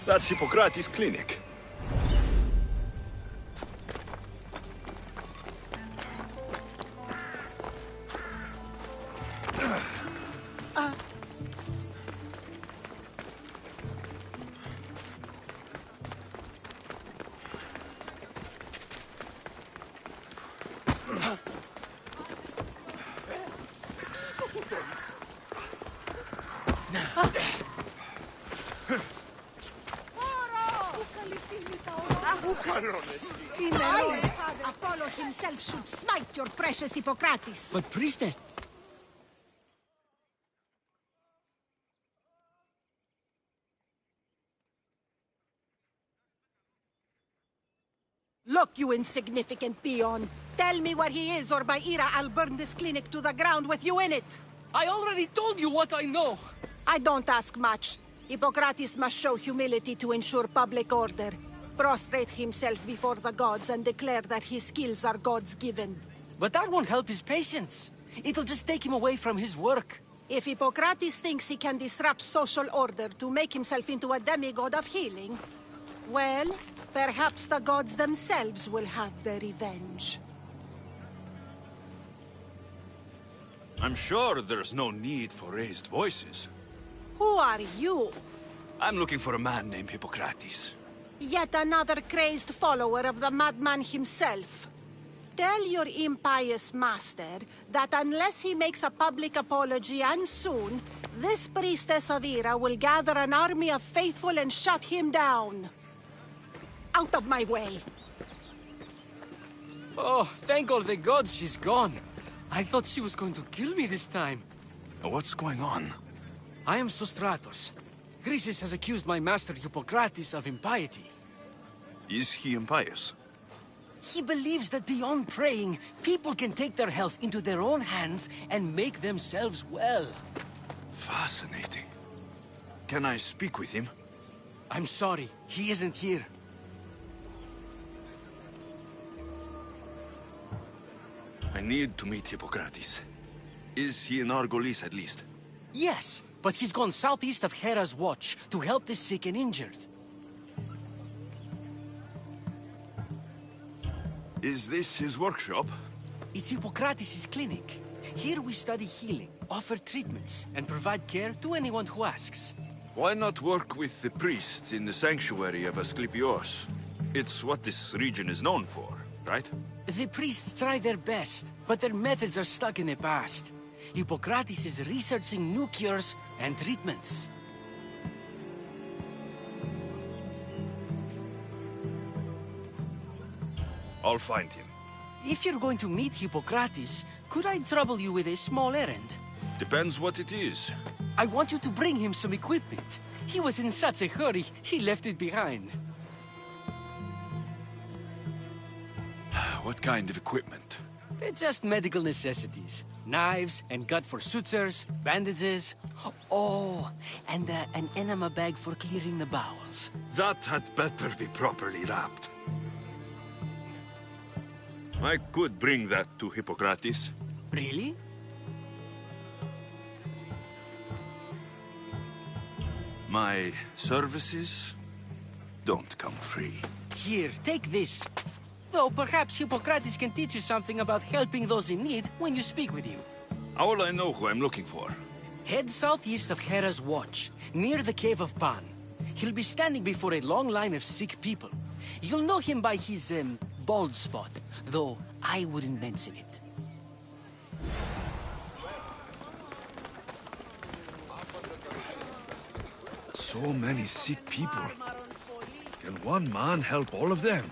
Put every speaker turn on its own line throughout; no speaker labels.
That's Hippocrates' clinic.
Apollo himself should smite your precious Hippocrates.
But priestess...
Look, you insignificant peon. Tell me where he is, or by Ira, I'll burn this clinic to the ground with you in it.
I already told you what I know!
I don't ask much. Hippocrates must show humility to ensure public order. Prostrate himself before the gods and declare that his skills are gods given.
But that won't help his patients. It'll just take him away from his work.
If Hippocrates thinks he can disrupt social order to make himself into a demigod of healing, well, perhaps the gods themselves will have their revenge.
I'm sure there's no need for raised voices.
Who are you?
I'm looking for a man named Hippocrates.
Yet another crazed follower of the madman himself. Tell your impious master that unless he makes a public apology, and soon, this priestess of Ira will gather an army of faithful and shut him down. Out of my way!
Oh, thank all the gods she's gone. I thought she was going to kill me this time.
What's going on?
I am Sostratos. Chrysis has accused my master Hippocrates of impiety.
Is he impious?
He believes that beyond praying, people can take their health into their own hands and make themselves well.
Fascinating. Can I speak with him?
I'm sorry, he isn't here.
I need to meet Hippocrates. Is he in Argolis at least?
Yes, but he's gone southeast of Hera's Watch to help the sick and injured.
Is this his workshop?
It's Hippocrates' clinic. Here we study healing, offer treatments, and provide care to anyone who asks.
Why not work with the priests in the sanctuary of Asclepios? It's what this region is known for, right?
The priests try their best, but their methods are stuck in the past. Hippocrates is researching new cures and treatments.
I'll find him.
If you're going to meet Hippocrates, could I trouble you with a small errand?
Depends what it is.
I want you to bring him some equipment. He was in such a hurry, he left it behind.
What kind of equipment?
They're just medical necessities. Knives and gut for sutures, bandages. Oh, and an enema bag for clearing the bowels.
That had better be properly wrapped. I could bring that to Hippocrates.
Really?
My services don't come free.
Here, take this. Though perhaps Hippocrates can teach you something about helping those in need when you speak with him.
How will I know who I'm looking for?
Head southeast of Hera's Watch, near the Cave of Pan. He'll be standing before a long line of sick people. You'll know him by his, bald spot, though I wouldn't mention it.
So many sick people. Can one man help all of them?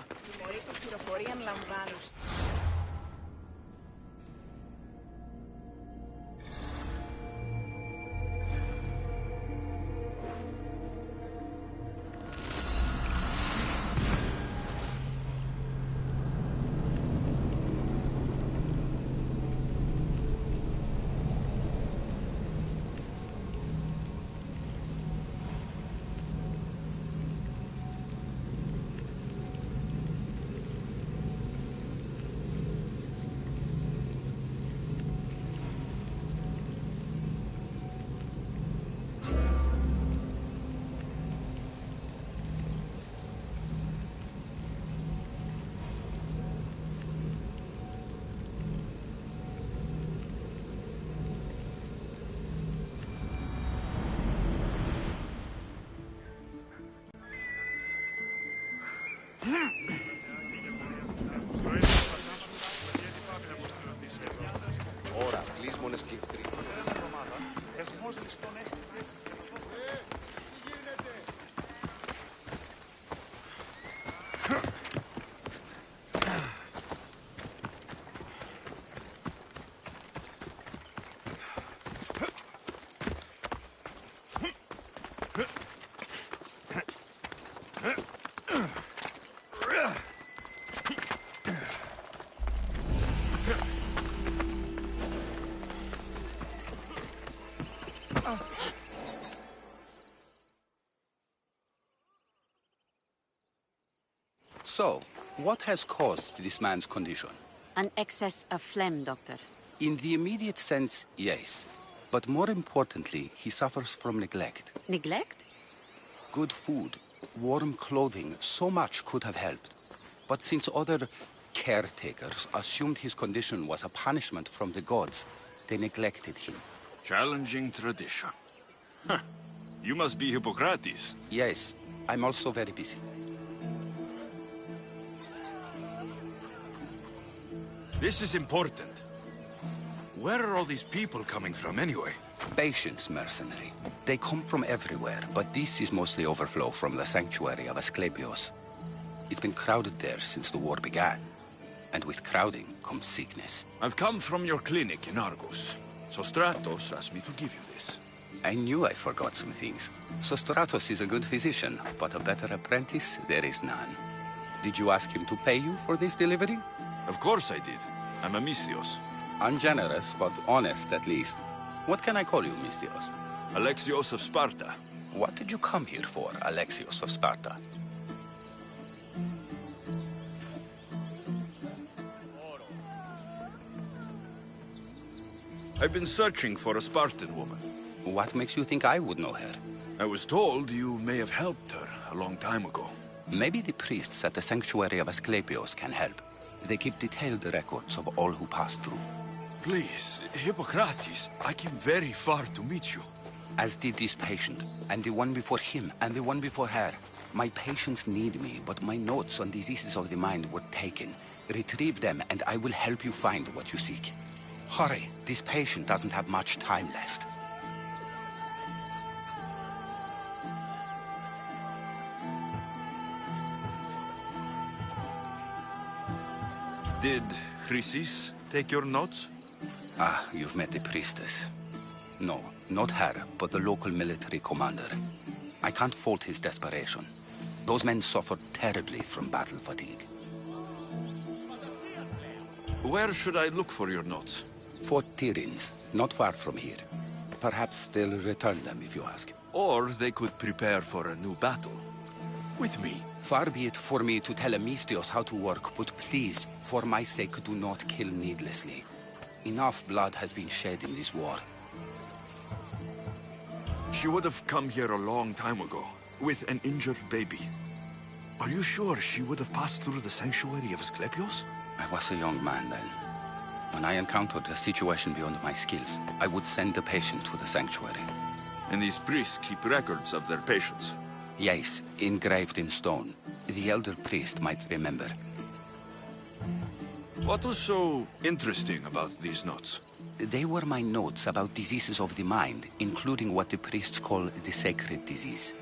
Ώρα, κλείσμονες κλειφτροί.
So, what has caused this man's condition?
An excess of phlegm, Doctor.
In the immediate sense, yes. But more importantly, he suffers from neglect.
Neglect?
Good food, warm clothing, so much could have helped. But since other caretakers assumed his condition was a punishment from the gods, they neglected him.
Challenging tradition. Huh. You must be Hippocrates.
Yes, I'm also very busy.
This is important. Where are all these people coming from anyway?
Patience, mercenary. They come from everywhere, but this is mostly overflow from the sanctuary of Asclepios. It's been crowded there since the war began. And with crowding comes sickness.
I've come from your clinic in Argos. So Stratos asked me to give you this.
I knew I forgot some things. Sostratos is a good physician, but a better apprentice there is none. Did you ask him to pay you for this delivery?
Of course I did. I'm a Mystios.
Ungenerous, but honest at least. What can I call you, Mystios?
Alexios of Sparta.
What did you come here for, Alexios of Sparta?
I've been searching for a Spartan woman.
What makes you think I would know her?
I was told you may have helped her a long time ago.
Maybe the priests at the sanctuary of Asclepios can help. They keep detailed records of all who pass through.
Please, Hippocrates, I came very far to meet you.
As did this patient, and the one before him, and the one before her. My patients need me, but my notes on diseases of the mind were taken. Retrieve them, and I will help you find what you seek. Hurry, this patient doesn't have much time left.
Did Chrysis take your notes?
Ah, you've met the priestess. No, not her, but the local military commander. I can't fault his desperation. Those men suffered terribly from battle fatigue.
Where should I look for your notes?
Fort Tyrins, not far from here. Perhaps they'll return them if you ask.
Or they could prepare for a new battle. With me.
Far be it for me to tell Amistios how to work, but please, for my sake, do not kill needlessly. Enough blood has been shed in this war.
She would have come here a long time ago, with an injured baby. Are you sure she would have passed through the sanctuary of Asclepios?
I was a young man then. When I encountered a situation beyond my skills, I would send the patient to the sanctuary.
And these priests keep records of their patients?
Yes, engraved in stone. The elder priest might remember.
What was so interesting about these notes?
They were my notes about diseases of the mind, including what the priests call the sacred disease.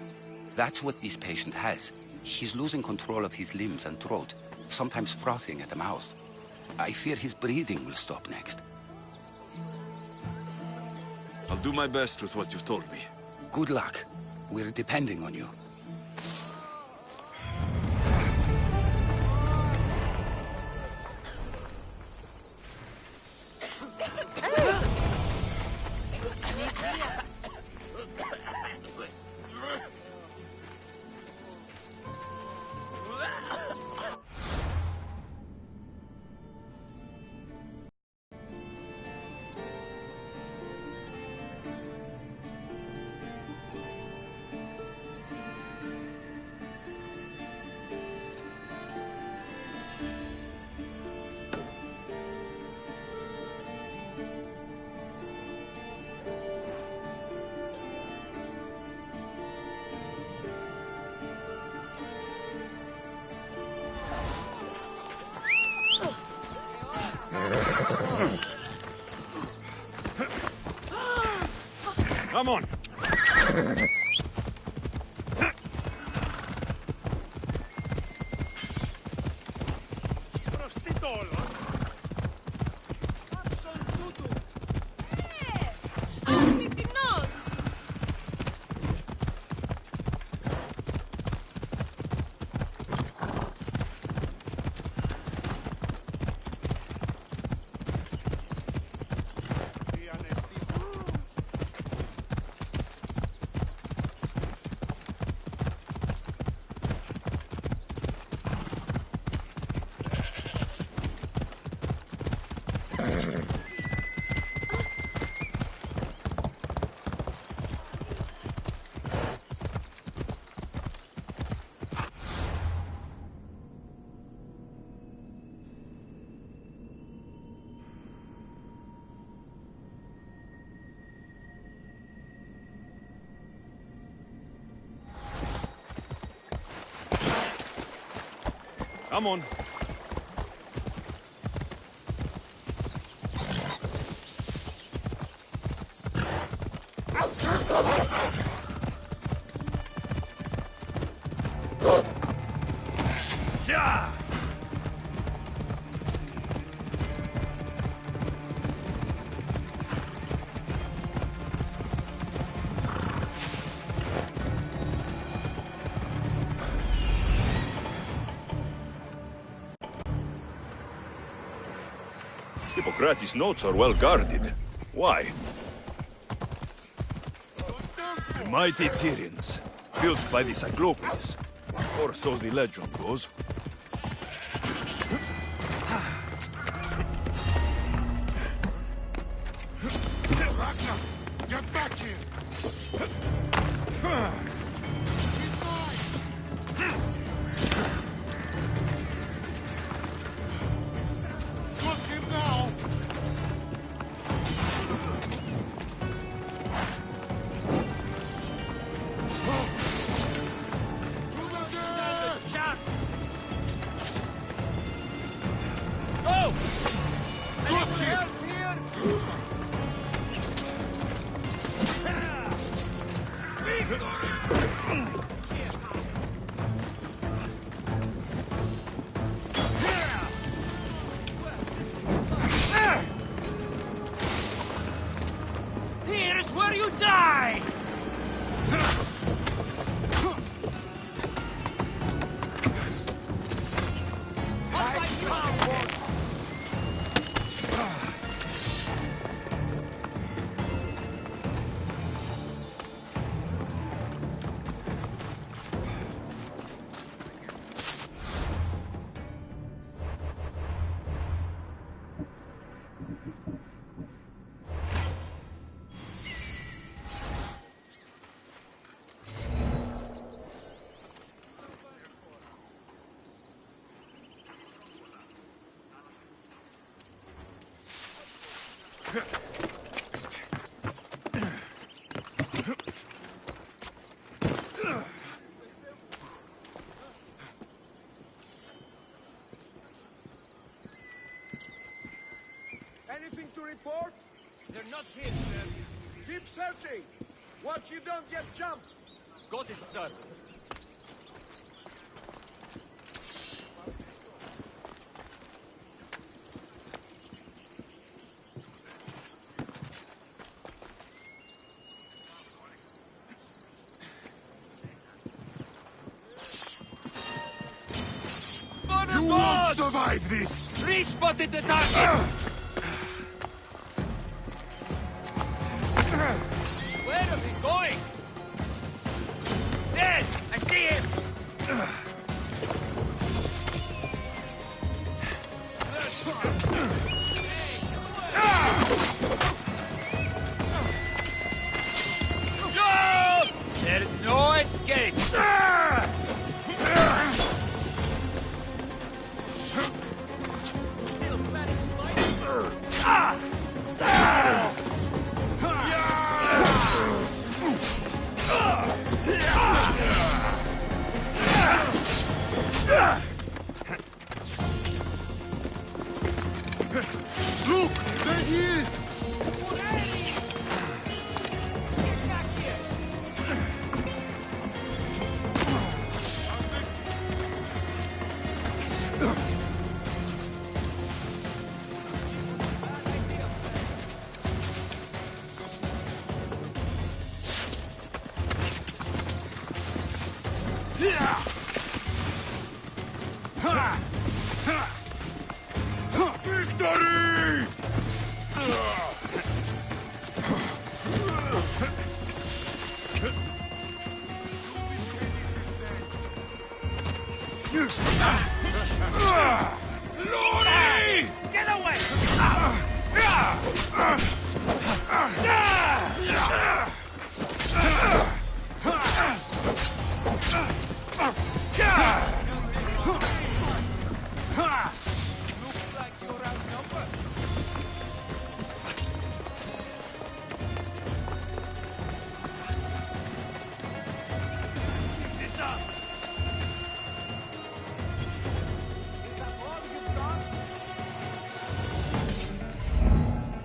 That's what this patient has. He's losing control of his limbs and throat, sometimes frothing at the mouth. I fear his breathing will stop next.
I'll do my best with what you've told me.
Good luck. We're depending on you.
Come on. Come on. Yeah. Hippocrates' notes are well guarded. Why? The mighty Tyrians, built by the Cyclopes, or so the legend goes.
Ragnar, get back here! Look him now!
Oh!
Look here!
Here's where you die!
Anything to report?
They're not here, sir.
Keep searching! Watch you don't get jumped!
Got it, sir.
You won't survive this!
Respotted the target! Where are they going? There! I see him! Go! There's no escape!
Victory! Lori!
Get away!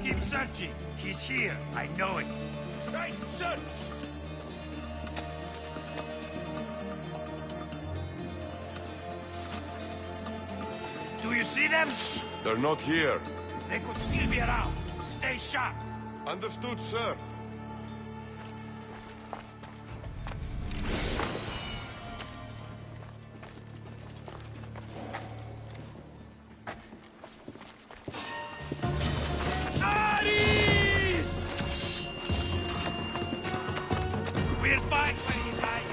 Keep searching. He's here. I know it.
Right, search!
Do you see them?
They're not here.
They could still be around. Stay sharp.
Understood, sir.
We'll fight when he dies.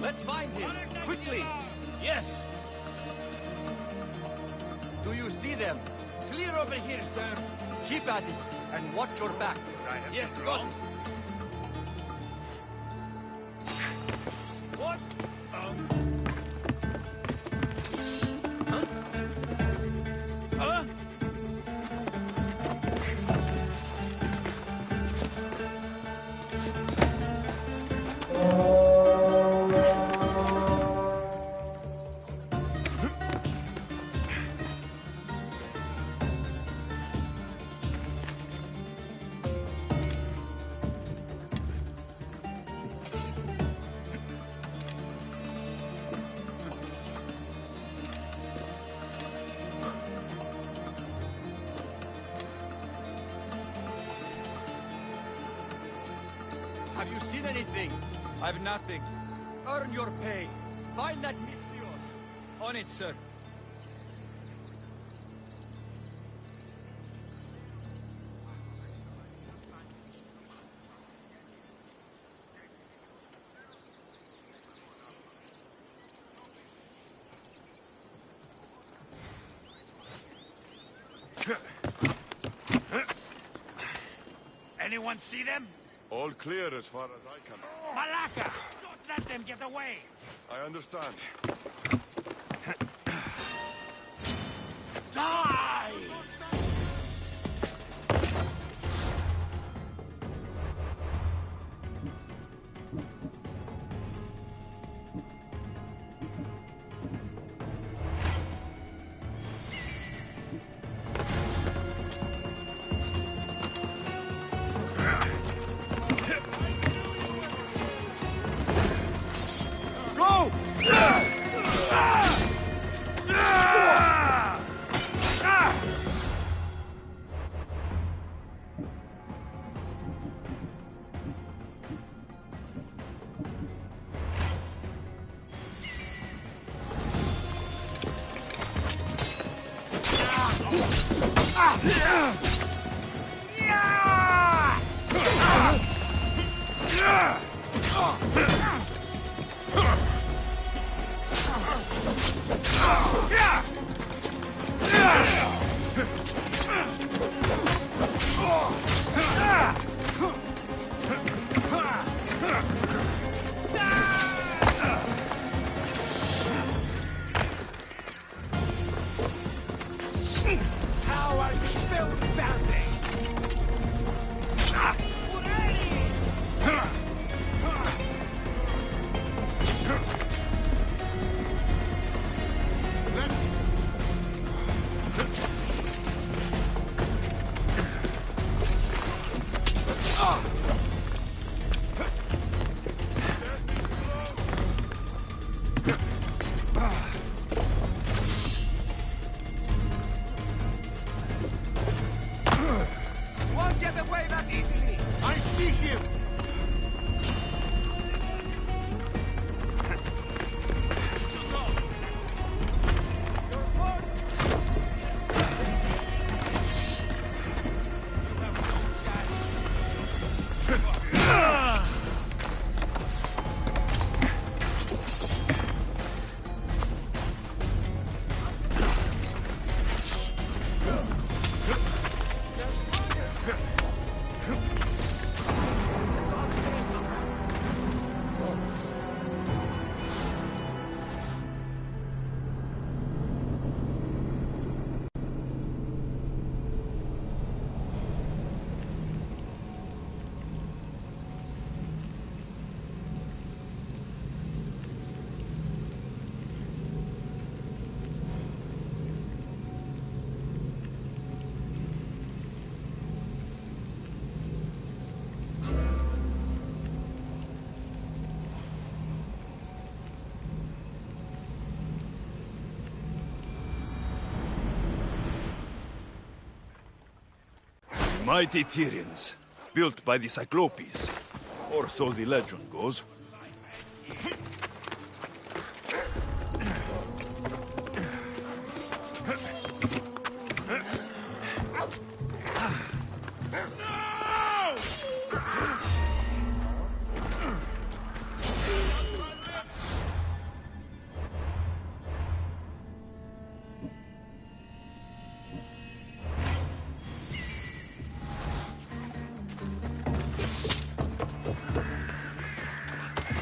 Let's find him, quickly!
Yes.
Do you see them?
Clear over here, sir.
Keep at it, and watch your back.
Yes, got it.
What?
Huh?
Have you seen anything? I've nothing. Earn your pay. Find that Mitrios. On it, sir.
Anyone see them?
All clear as far as I can.
Malaka! Don't let them get away!
I understand.
Die!
How are you still standing? easily. I see him.
Mighty Tyrians, built by the Cyclopes, or so the legend goes.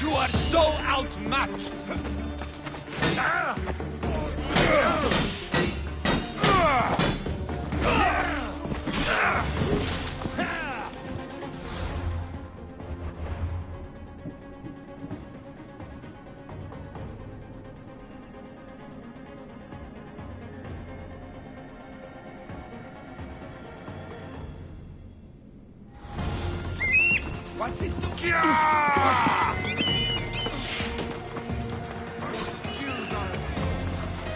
You are so outmatched!
What's it doing?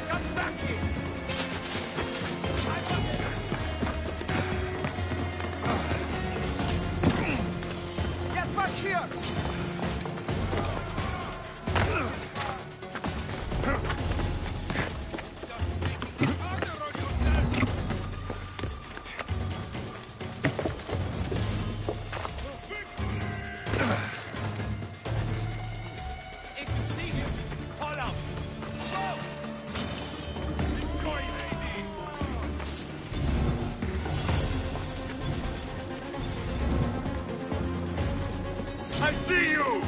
Come back here!
Get back here!
If you see him, call out! Go! Enjoy, lady!
I see you!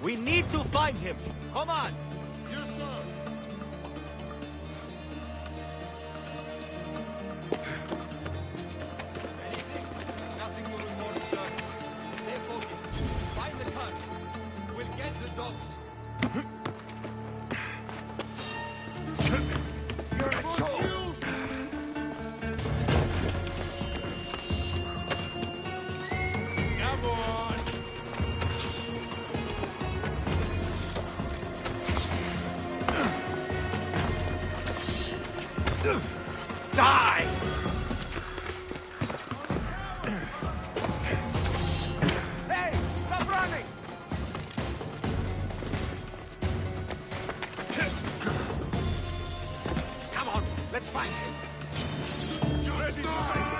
We need to find him! Come on!
Yes, sir.
Nothing to report, sir. Stay focused. Find the cart. We'll get the dogs.
You're a joke.
Come on!
Die! Hey, stop running! Come on, let's find him.
Ready to fight!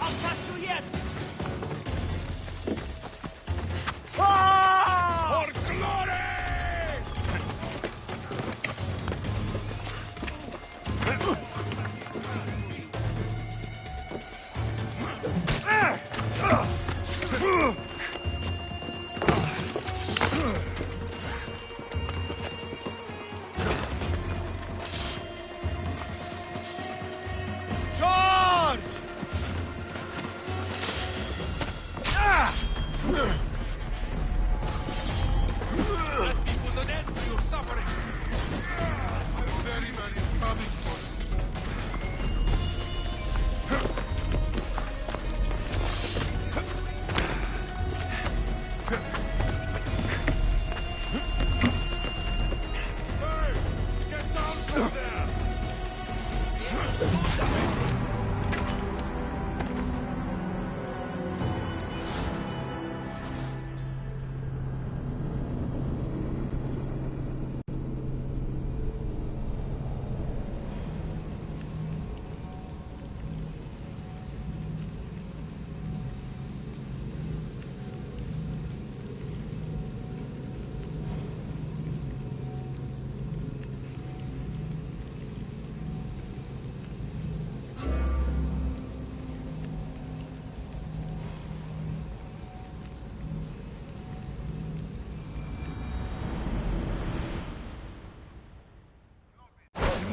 I'll catch you yet!
For glory!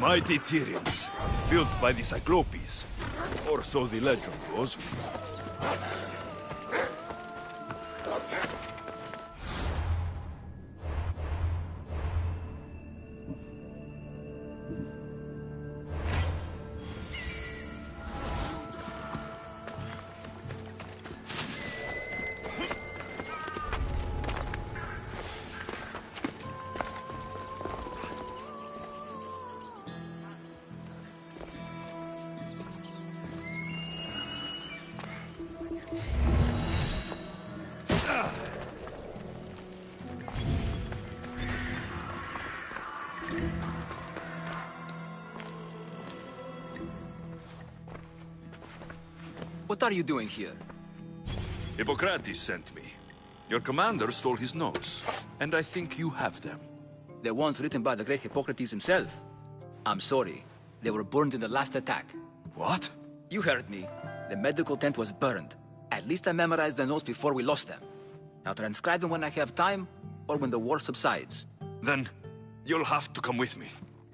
Mighty Tyrians, built by the Cyclopes, or so the legend goes.
What are you doing here?
Hippocrates sent me. Your commander stole his notes, and I think you have them.
The ones written by the great Hippocrates himself. I'm sorry. They were burned in the last attack.
What?
You heard me. The medical tent was burned. At least I memorized the notes before we lost them. I'll transcribe them when I have time, or when the war subsides.
Then, you'll have to come with me.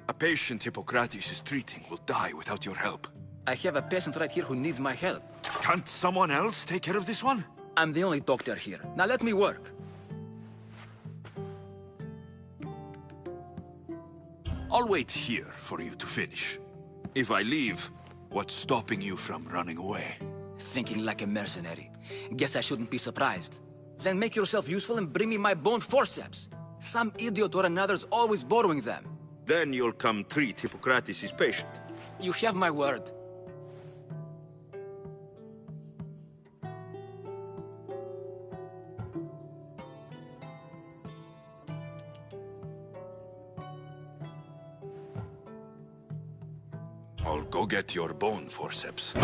A patient Hippocrates is treating will die without your help.
I have a patient right here who needs my help.
Can't someone else take care of this one?
I'm the only doctor here. Now let me work.
I'll wait here for you to finish. If I leave, what's stopping you from running away?
Thinking like a mercenary. Guess I shouldn't be surprised. Then make yourself useful and bring me my bone forceps. Some idiot or another's always borrowing them.
Then you'll come treat Hippocrates' patient.
You have my word.
I'll go get your bone forceps.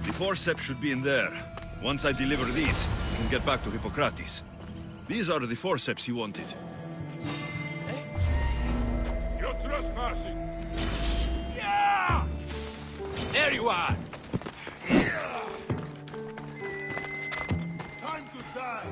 The forceps should be in there. Once I deliver these, we can get back to Hippocrates. These are the forceps he wanted.
You're trespassing!
Yeah! There you are!
Time to die!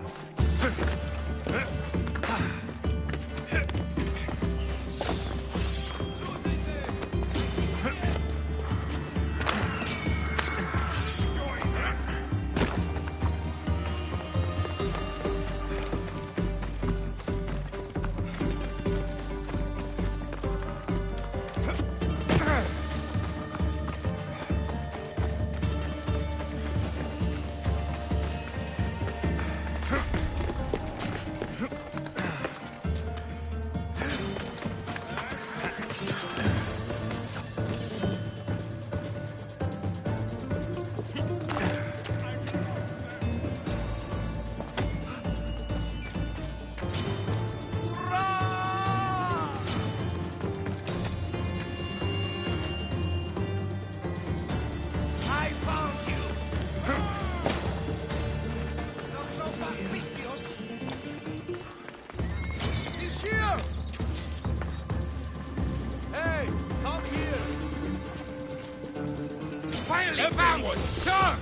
finally found one! Charge!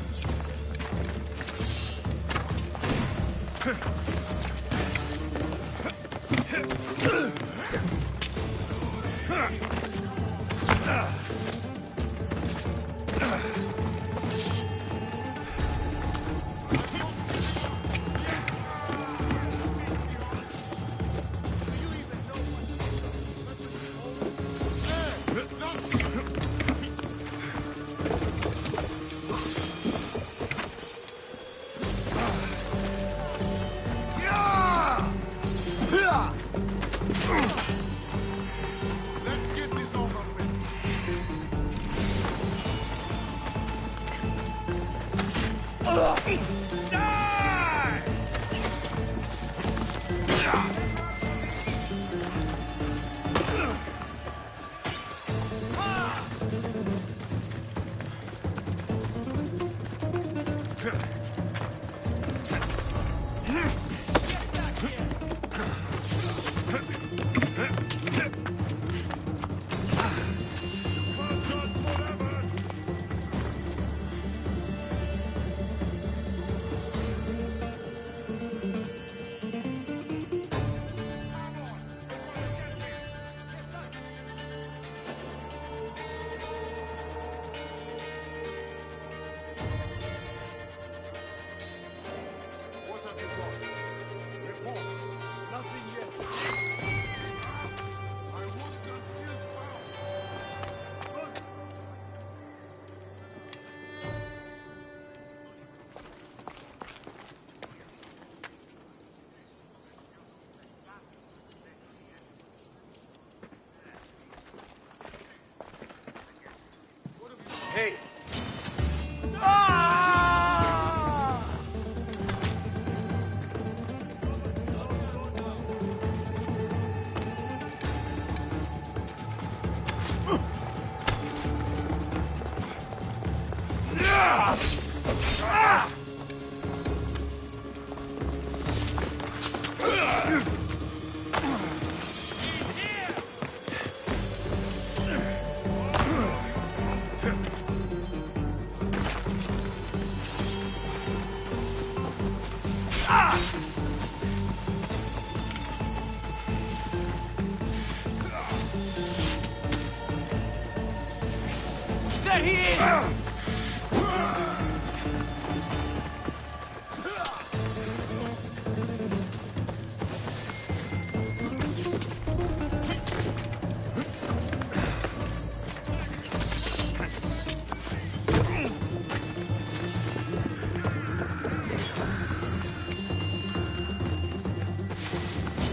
Hey!
There he is!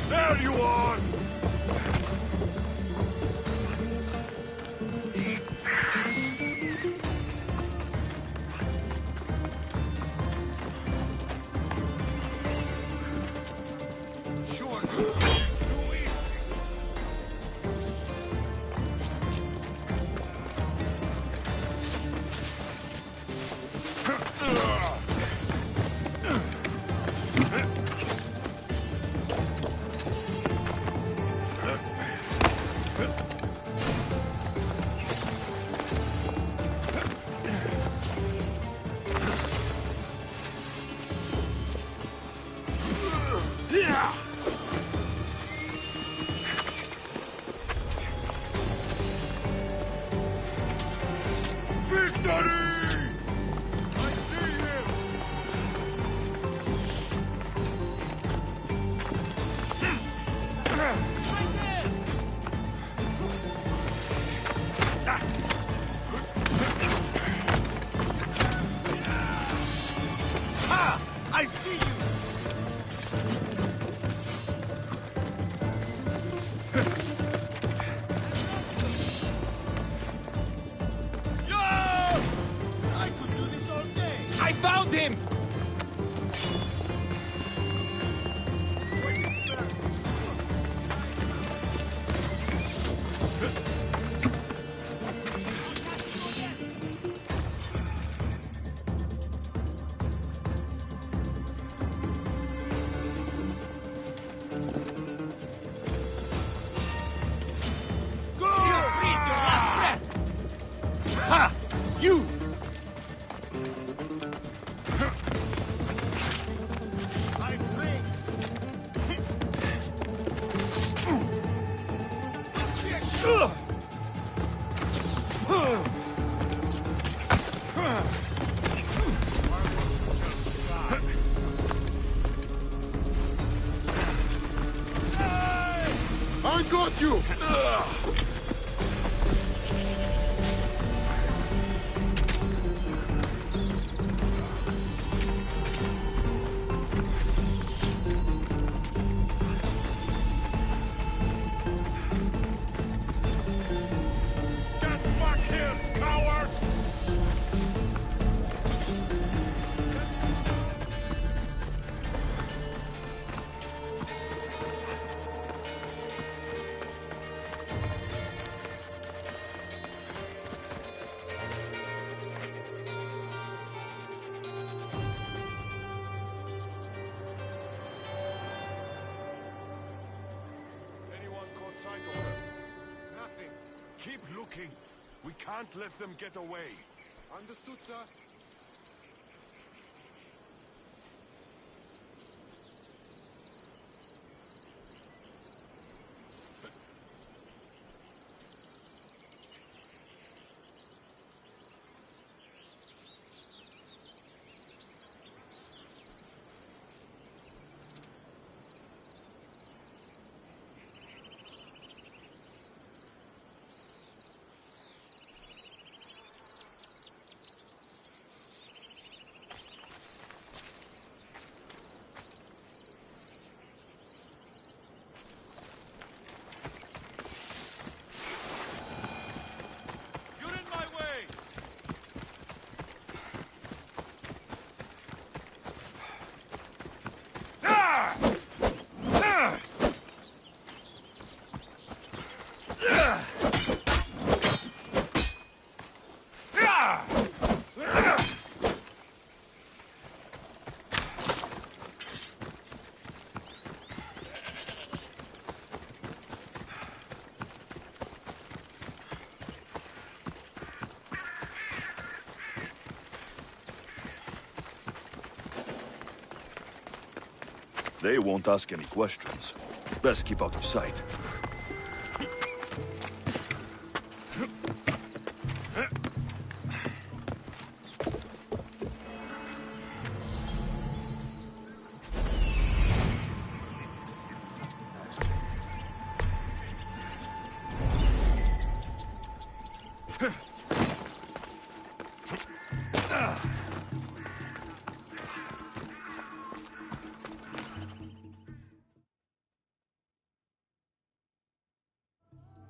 There you are! I see you! Yo! I could do this all day!
I found him!
Ha! You! I got you!
Get back here, coward!
Anyone caught sight of them? Nothing. Keep looking. We can't let them get away. Understood, sir.
You're in my way!
They won't ask any questions. Best keep out of sight.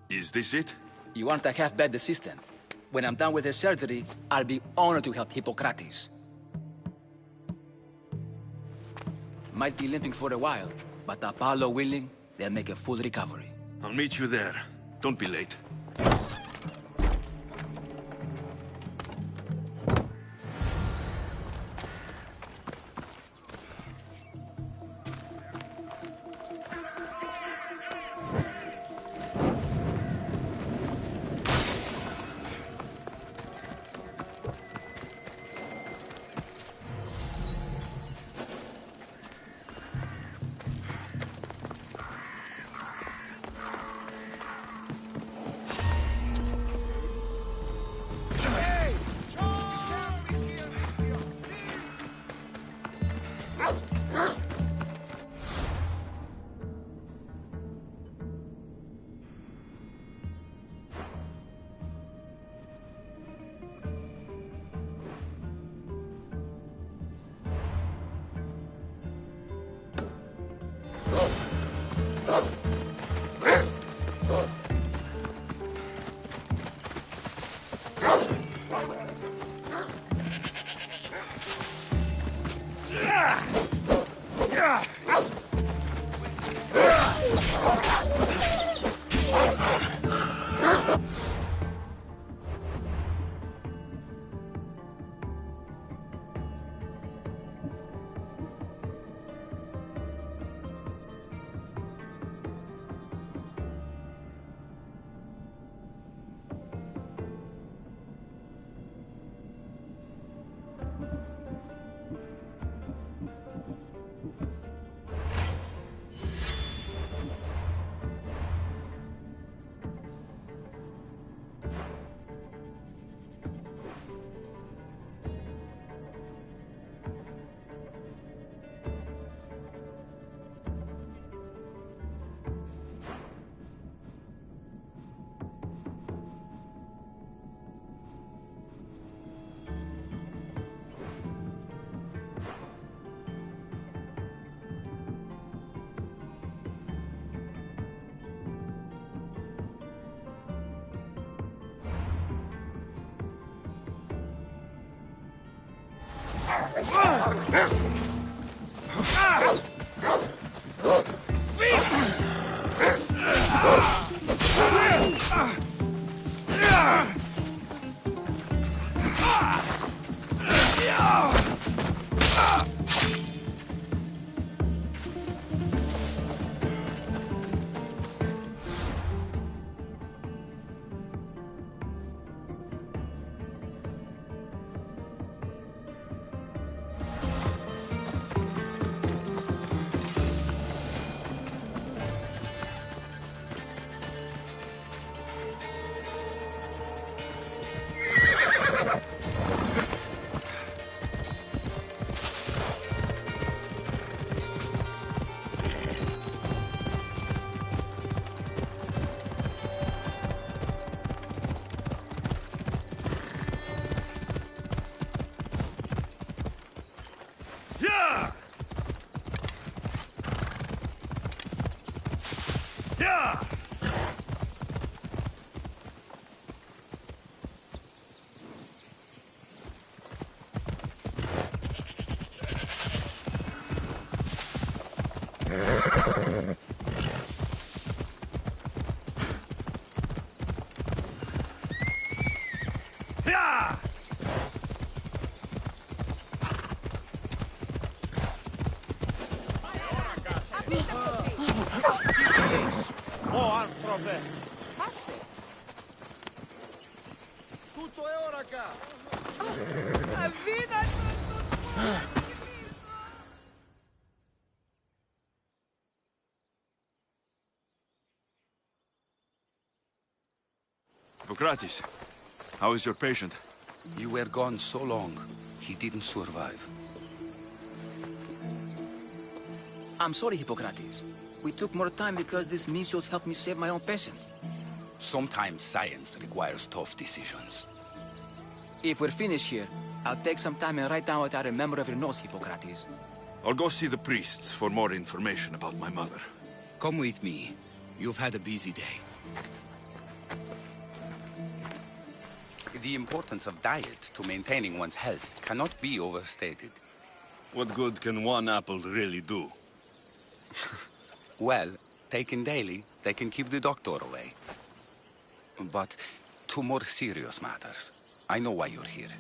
Is this it?
You aren't a half-bad assistant. When I'm done with his surgery, I'll be honored to help Hippocrates. Might be limping for a while, but Apollo willing, they'll make a full recovery.
I'll meet you there. Don't be late.
Tutto è ora qua!
Hippocrates, how is your patient?
You were gone so long, he didn't survive.
I'm sorry, Hippocrates. We took more time because these measles helped me save my own patient.
Sometimes science requires tough decisions.
If we're finished here, I'll take some time and write down what I remember of your notes, Hippocrates.
I'll go see the priests for more information about my mother.
Come with me. You've had a busy day. The importance of diet to maintaining one's health cannot be overstated.
What good can one apple really do?
Well, taken daily, they can keep the doctor away. But to more serious matters. I know why you're here.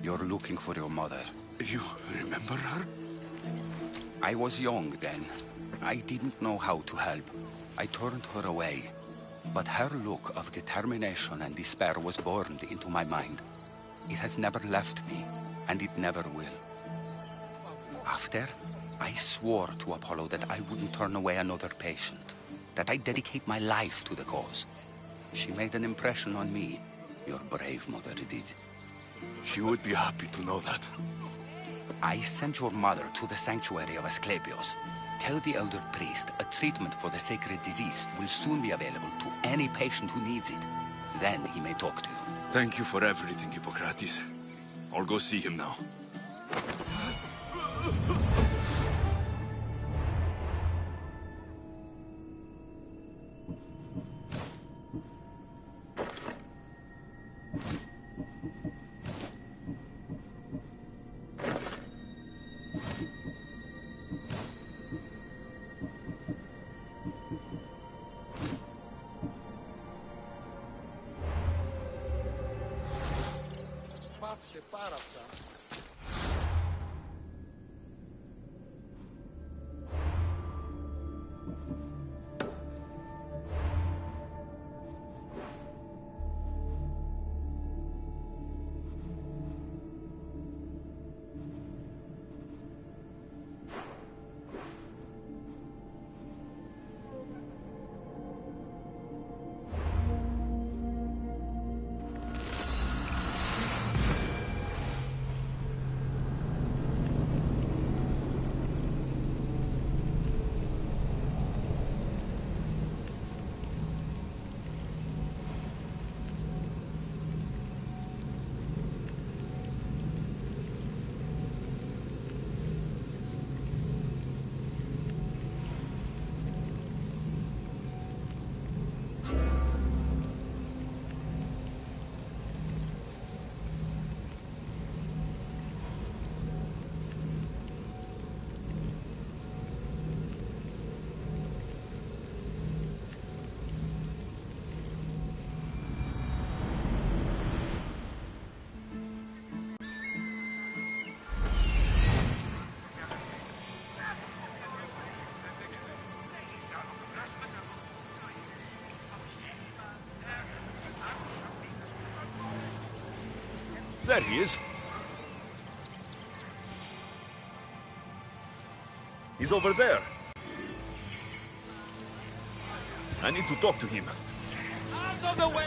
You're looking for your mother.
You remember her?
I was young then. I didn't know how to help. I turned her away. But her look of determination and despair was burned into my mind. It has never left me, and it never will. After, I swore to Apollo that I wouldn't turn away another patient, that I'd dedicate my life to the cause. She made an impression on me. Your brave mother did.
She would be happy to know that.
I sent your mother to the sanctuary of Asclepios. Tell the elder priest a treatment for the sacred disease will soon be available to any patient who needs it. Then he may talk to you.
Thank you for everything, Hippocrates. I'll go see him now.
Πάψε πάρα αυτά.
There he is. He's over there. I need to talk to him.
Out of the way!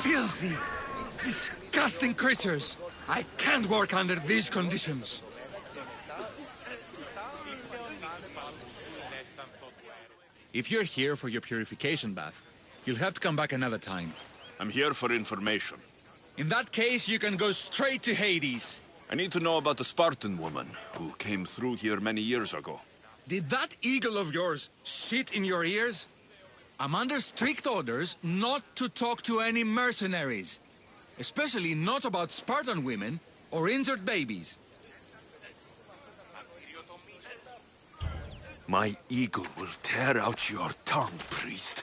Filthy, disgusting creatures! I can't work under these conditions. If you're here for your purification bath, you'll have to come back another time.
I'm here for information.
In that case, you can go straight to Hades.
I need to know about the Spartan woman who came through here many years ago.
Did that eagle of yours shit in your ears? I'm under strict orders not to talk to any mercenaries. Especially not about Spartan women or injured babies.
My eagle will tear out your tongue, priest.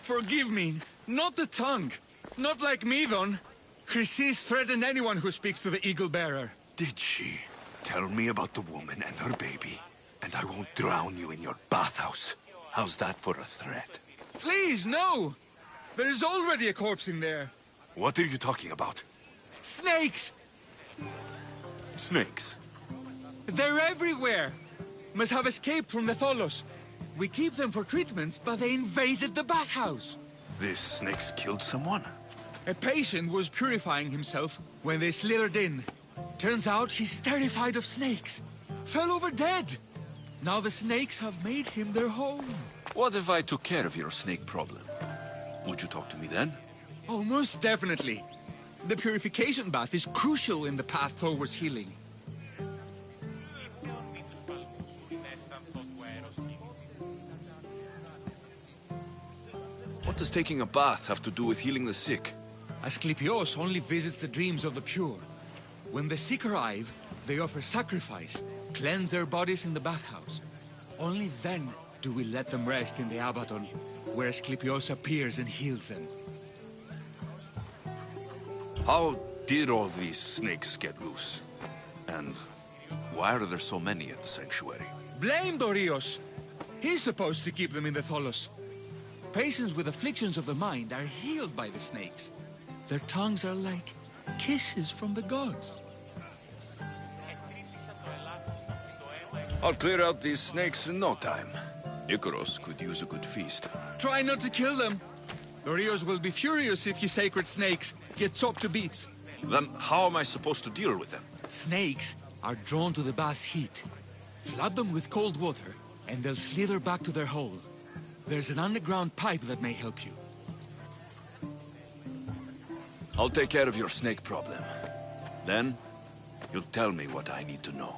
Forgive me, not the tongue. Not like me, Don. Chrysis threatened anyone who speaks to the eagle bearer.
Did she? Tell me about the woman and her baby, and I won't drown you in your bathhouse. How's that for a threat?
Please, no! There's already a corpse in there.
What are you talking about?
Snakes!
Snakes?
They're everywhere! Must have escaped from the Tholos. We keep them for treatments, but they invaded the bathhouse.
These snakes killed someone?
A patient was purifying himself when they slithered in. Turns out he's terrified of snakes. Fell over dead. Now the snakes have made him their home.
What if I took care of your snake problem? Would you talk to me then?
Oh, most definitely. The purification bath is crucial in the path towards healing.
What does taking a bath have to do with healing the sick?
Asclepios only visits the dreams of the pure. When the sick arrive, they offer sacrifice, cleanse their bodies in the bathhouse. Only then do we let them rest in the Abaddon, where Asclepios appears and heals them.
How did all these snakes get loose? And why are there so many at the sanctuary?
Blame Dorios! He's supposed to keep them in the Tholos. Patients with afflictions of the mind are healed by the snakes. Their tongues are like kisses from the gods.
I'll clear out these snakes in no time. Icaros could use a good feast.
Try not to kill them. Dorios will be furious if you sacred snakes get chopped to bits.
Then how am I supposed to deal with them?
Snakes are drawn to the bath's heat. Flood them with cold water, and they'll slither back to their hole. There's an underground pipe that may help you.
I'll take care of your snake problem. Then, you'll tell me what I need to know.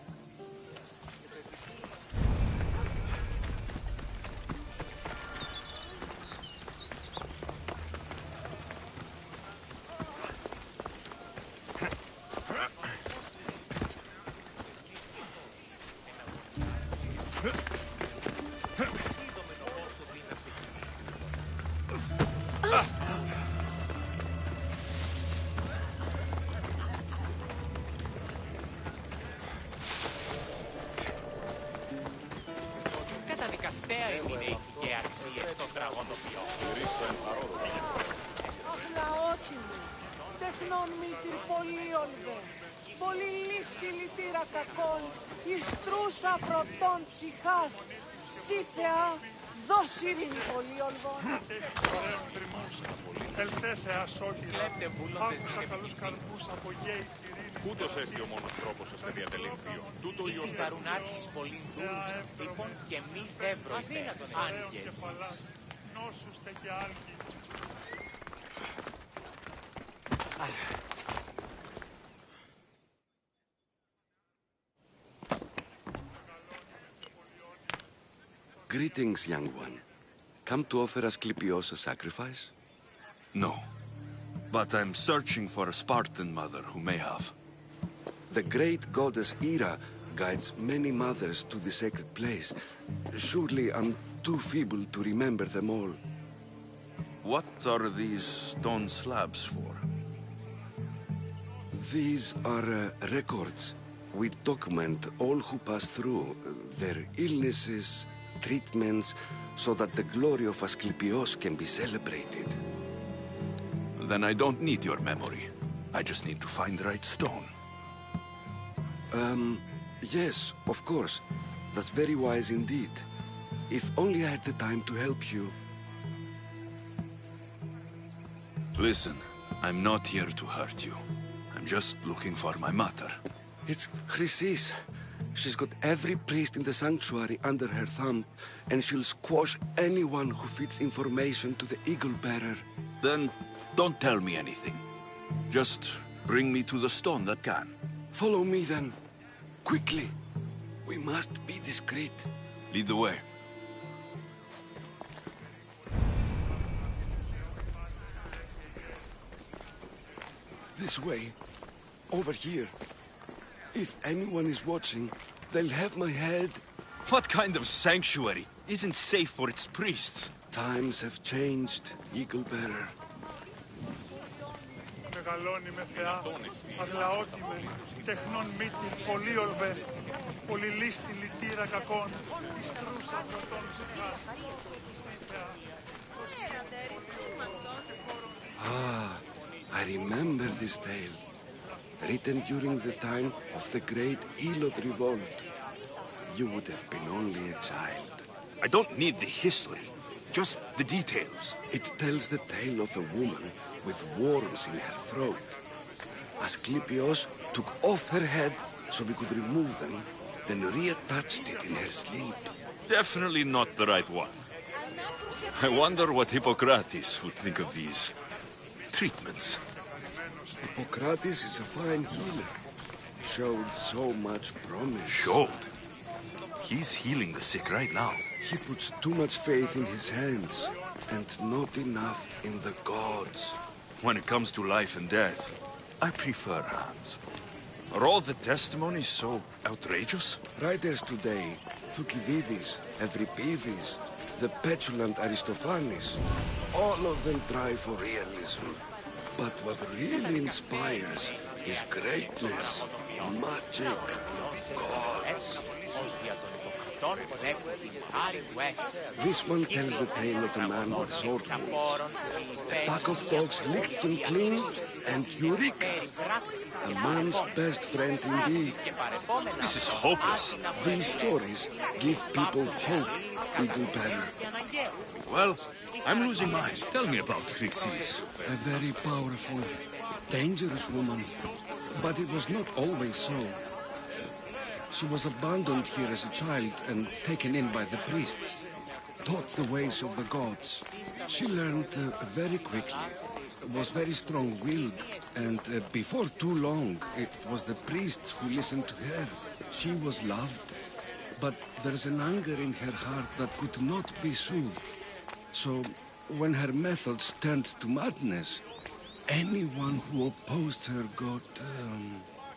Τεχνών μήτυρ πολύολβε, πολυλίστη λυτήρα κακών, ιστρούσα πρωτών ψυχάς, σύ Θεά, δώσ' ειρήνη πολύολβων.
Ελτέθεας όχι, άκουσα καλούς καρπούς από γέης ειρήνη.
Ούτως έστι ο μόνος τρόπος ώστε διατελέχθειο. Τούτο ή ως
Καρουνάρχης πολλήν δούρους αντίπων και μη δεύρωστε, αν και εσείς.
Νόσους τε και άλγη.
Greetings, young one. Come to offer Asclepios a sacrifice?
No. But I'm searching for a Spartan mother who may have.
The great goddess Hera guides many mothers to the sacred place. Surely I'm too feeble to remember them all.
What are these stone slabs for?
These are records. We document all who pass through, their illnesses, treatments, so that the glory of Asclepios can be celebrated.
Then I don't need your memory. I just need to find the right stone.
Yes, of course. That's very wise indeed. If only I had the time to help you.
Listen, I'm not here to hurt you. I'm just looking for my mother.
It's Chrysis. She's got every priest in the sanctuary under her thumb, and she'll squash anyone who feeds information to the Eagle Bearer.
Then don't tell me anything. Just bring me to the stone that can.
Follow me then. Quickly. We must be discreet.
Lead the way.
This way. Over here. If anyone is watching, they'll have my head.
What kind of sanctuary isn't safe for its priests?
Times have changed, Eagle Bearer.
Μεγαλώνει με θεά, αγλαόκημε, τεχνών μύτη, πολύολβε, πολυλίστη λυτήρα κακών, της τρούσα πρωτών ψυχάς.
Ah, I remember this tale. Written during the time of the great Elot revolt. You would have been only a child.
I don't need the history, just the details.
It tells the tale of a woman with worms in her throat. Asclepios took off her head so we could remove them, then reattached it in her sleep.
Definitely not the right one. I wonder what Hippocrates would think of these treatments.
Hippocrates is a fine healer. Showed so much promise.
Showed? He's healing the sick right now.
He puts too much faith in his hands, and not enough in the gods.
When it comes to life and death, I prefer hands. Are all the testimonies so outrageous?
Writers today, Thucydides, Euripides, the petulant Aristophanes, all of them try for realism. But what really inspires is greatness, magic, gods. This one tells the tale of a man with sword wounds. A pack of dogs licked him clean, and Eureka! A man's best friend indeed.
This is hopeless.
These stories give people hope, Eagle Bearer.
Well, I'm losing mine. Tell me about Chrysis.
A very powerful, dangerous woman. But it was not always so. She was abandoned here as a child and taken in by the priests. Taught the ways of the gods. She learned very quickly. Was very strong-willed. And before too long, it was the priests who listened to her. She was loved. But there's an anger in her heart that could not be soothed. So, when her methods turned to madness, anyone who opposed her got...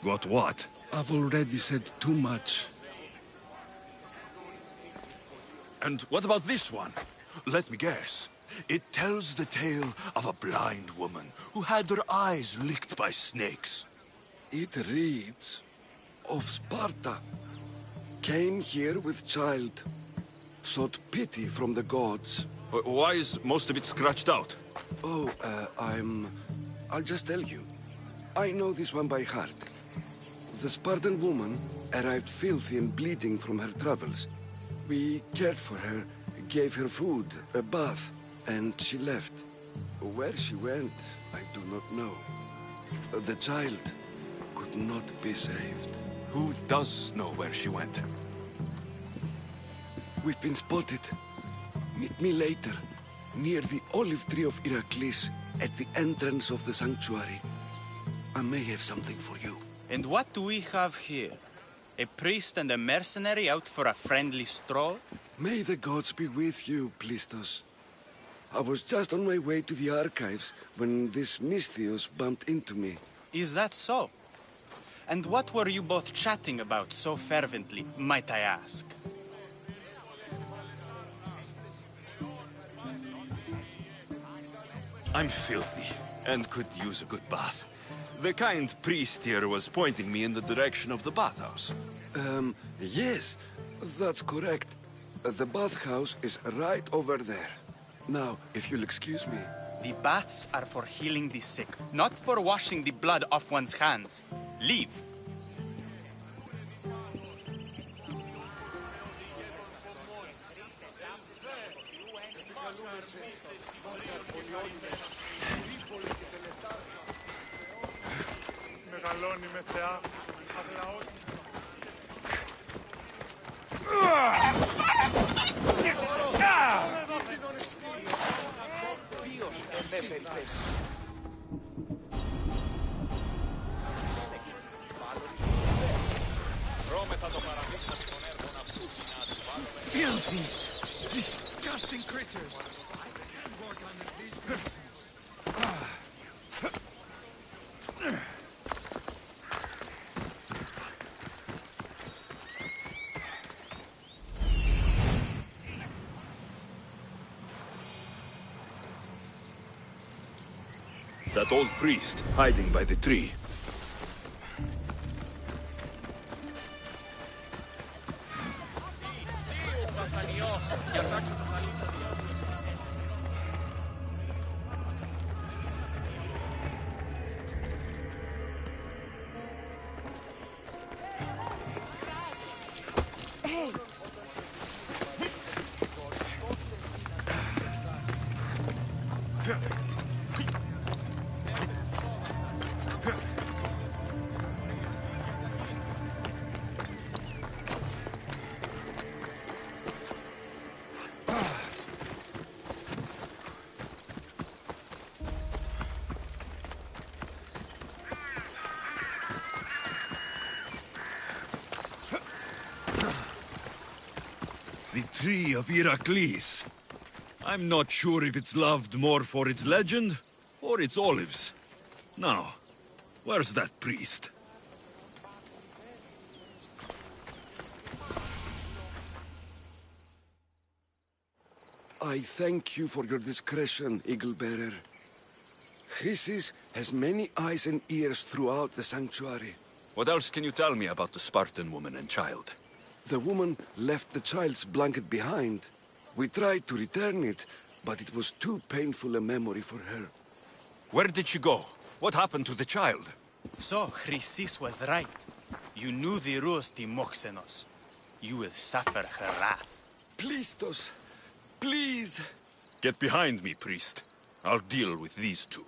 Got what?
I've already said too much.
And what about this one? Let me guess. It tells the tale of a blind woman who had her eyes licked by snakes.
It reads of Sparta. Came here with child. Sought pity from the gods.
Why is most of it scratched out?
Oh, I'll just tell you. I know this one by heart. The Spartan woman arrived filthy and bleeding from her travels. We cared for her, gave her food, a bath, and she left. Where she went, I do not know. The child could not be saved.
Who does know where she went?
We've been spotted. Meet me later, near the olive tree of Iraklis, at the entrance of the sanctuary. I may have something for you.
And what do we have here? A priest and a mercenary out for a friendly stroll?
May the gods be with you, Plistos. I was just on my way to the archives when this Misthios bumped into me.
Is that so? And what were you both chatting about so fervently, might I ask?
I'm filthy, and could use a good bath. The kind priest here was pointing me in the direction of the bathhouse.
Yes, that's correct. The bathhouse is right over there. Now, if you'll excuse me.
The baths are for healing the sick, not for washing the blood off one's hands. Leave.
Μεγαλώνει με θεά, αγλαώτη.
Filthy, disgusting creatures. I can't work under these conditions.
That old priest, hiding by the tree. The tree of Heracles. I'm not sure if it's loved more for its legend or its olives. Now, where's that priest?
I thank you for your discretion, Eagle-bearer. Chrysis has many eyes and ears throughout the sanctuary.
What else can you tell me about the Spartan woman and child?
The woman left the child's blanket behind. We tried to return it, but it was too painful a memory for her.
Where did she go? What happened to the child?
So, Chrysis was right. You knew the rules, Timoxenos. You will suffer her wrath.
Plistos, please.
Get behind me, priest. I'll deal with these two.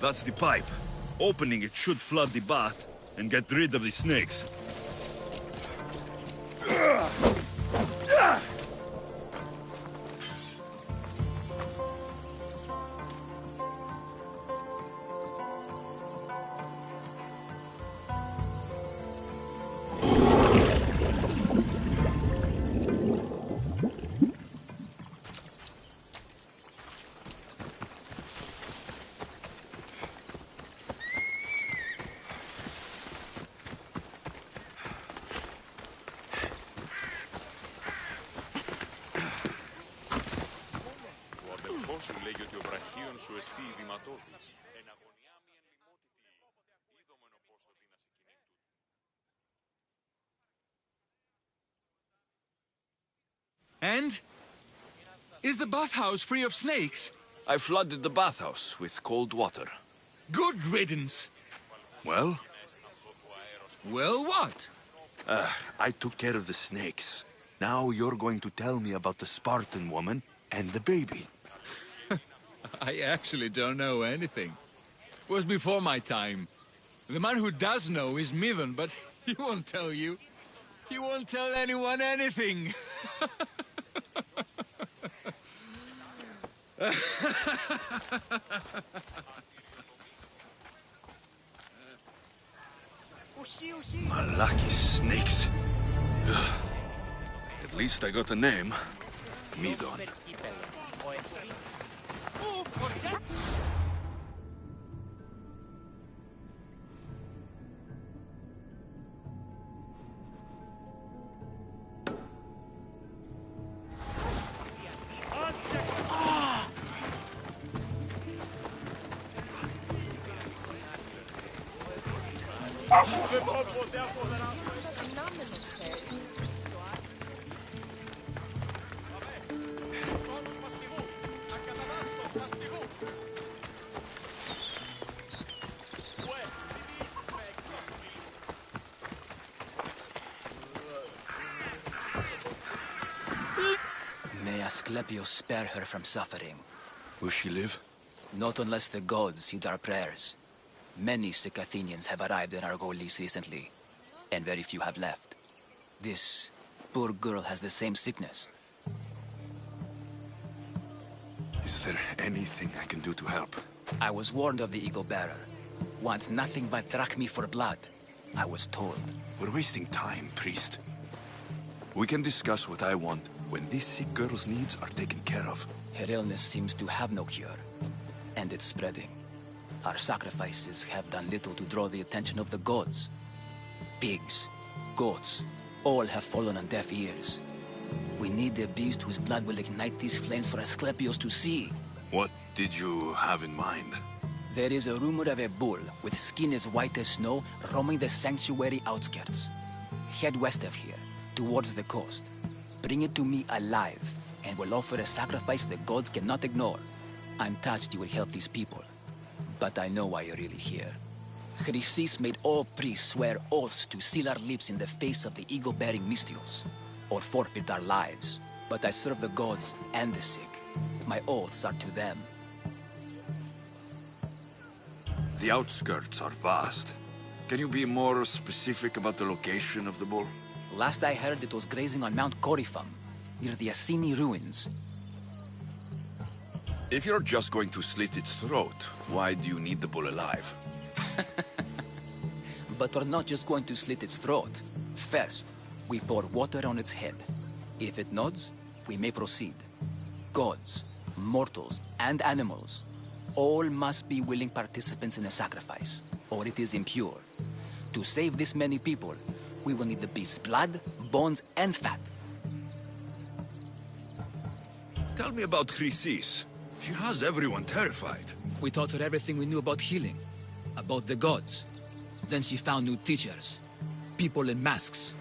That's the pipe. Opening it should flood the bath and get rid of the snakes.
And? Is the bathhouse free of snakes?
I flooded the bathhouse with cold water.
Good riddance.
Well?
Well, what?
I took care of the snakes. Now you're going to tell me about the Spartan woman and the baby.
I actually don't know anything. It was before my time. The man who does know is Midon, but he won't tell you. He won't tell anyone anything.
Malaki snakes. Ugh. At least I got a name. Midon.
May Asclepius spare her from suffering.
Will she live?
Not unless the gods heed our prayers. Many sick Athenians have arrived in Argolis recently, and very few have left. This poor girl has the same sickness.
Is there anything I can do to help?
I was warned of the Eagle Bearer. Wants nothing but drachmi for blood. I was told.
We're wasting time, priest. We can discuss what I want when this sick girl's needs are taken care of.
Her illness seems to have no cure, and it's spreading. Our sacrifices have done little to draw the attention of the gods. Pigs, goats, all have fallen on deaf ears. We need a beast whose blood will ignite these flames for Asclepius to see.
What did you have in mind?
There is a rumor of a bull with skin as white as snow roaming the sanctuary outskirts. Head west of here, towards the coast. Bring it to me alive, and we'll offer a sacrifice the gods cannot ignore. I'm touched you will help these people, but I know why you're really here. Chrysis made all priests swear oaths to seal our lips in the face of the eagle-bearing Mystios, or forfeit our lives. But I serve the gods and the sick. My oaths are to them.
The outskirts are vast. Can you be more specific about the location of the bull?
Last I heard, it was grazing on Mount Coryphon, near the Assini ruins.
If you're just going to slit its throat, why do you need the bull alive?
But we're not just going to slit its throat. First, we pour water on its head. If it nods, we may proceed. Gods, mortals, and animals, all must be willing participants in a sacrifice, or it is impure. To save this many people, we will need the beast's blood, bones, and fat.
Tell me about Chrysis. She has everyone terrified.
We taught her everything we knew about healing, about the gods. Then she found new teachers, people in masks.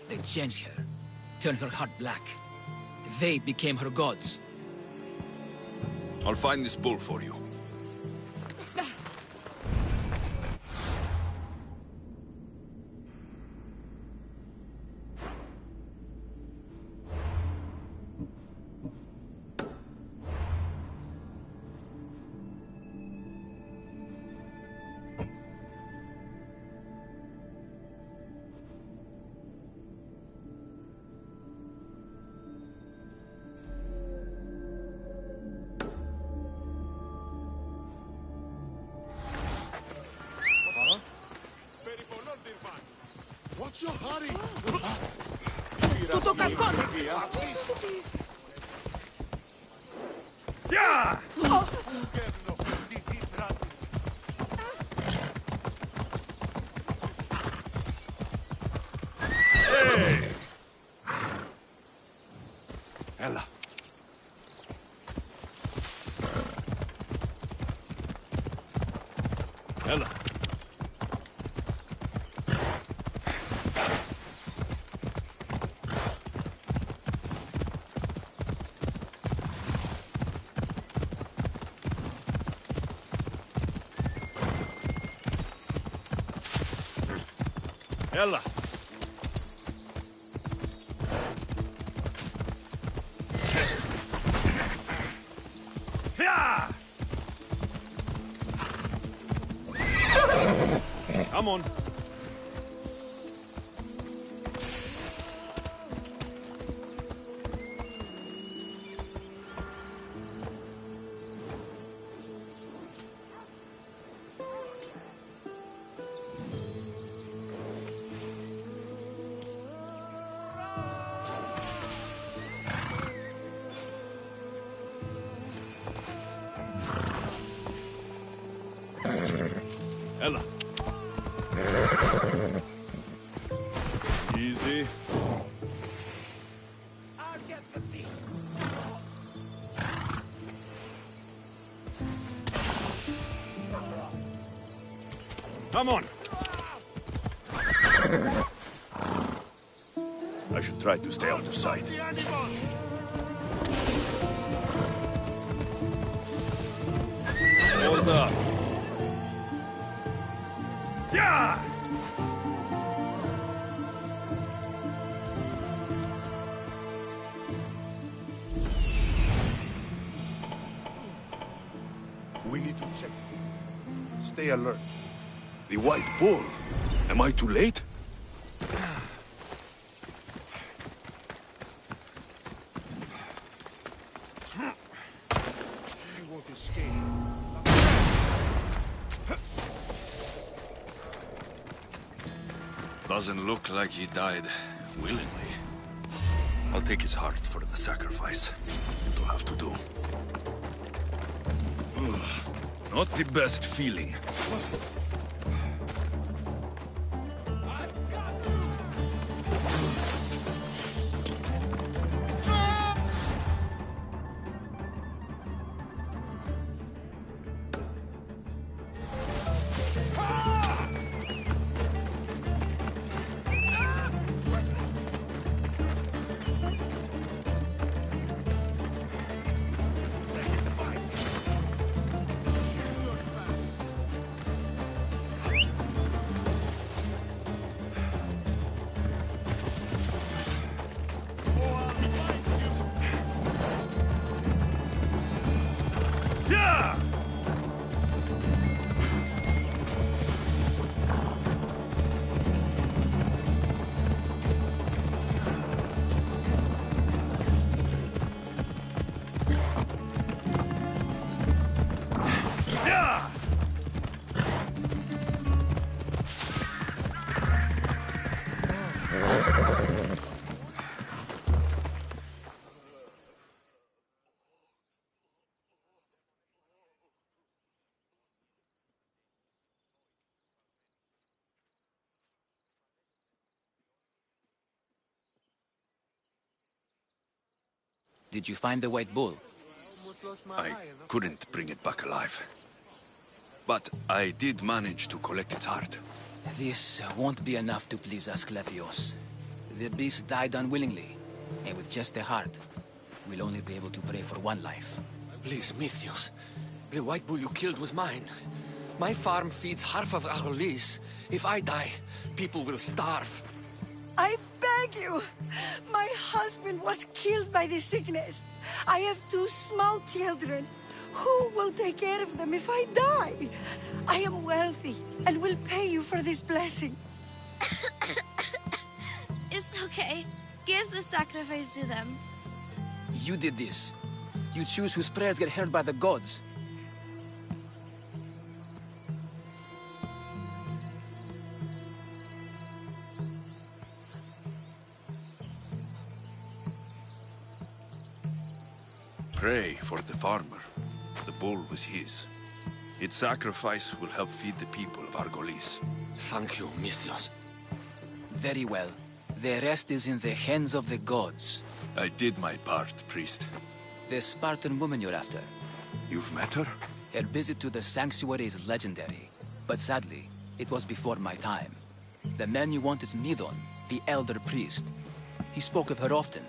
They changed her, turned her heart black. They became her gods.
I'll find this bull for you.
What's your hurry?
Tutto κακό!
Yeah! Hey!
Ella.
Ella. Ella. Yeah! Come on. Ella. Easy. Come on. I should try to stay out of sight. Hold up. Yeah!
We need to check. Stay alert.
The White Bull. Am I too late?
He won't escape.
Doesn't look like he died willingly. I'll take his heart for the sacrifice. It'll have to do. Not the best feeling.
Did you find the White Bull?
I couldn't bring it back alive. But I did manage to collect its heart.
This won't be enough to please Asclepios. The beast died unwillingly, and with just the heart, we'll only be able to pray for one life.
Please, Mythios. The White Bull you killed was mine. My farm feeds half of Arolis. If I die, people will starve.
I beg you! My husband was killed by the sickness. I have 2 small children. Who will take care of them if I die? I am wealthy and will pay you for this blessing.
It's okay. Give the sacrifice to them.
You did this. You choose whose prayers get heard by the gods.
Pray for the farmer. The bull was his. Its sacrifice will help feed the people of Argolis.
Thank you, Misthios.
Very well. The rest is in the hands of the gods.
I did my part, priest.
The Spartan woman you're after.
You've met her?
Her visit to the sanctuary is legendary, but sadly, it was before my time. The man you want is Midon, the elder priest. He spoke of her often.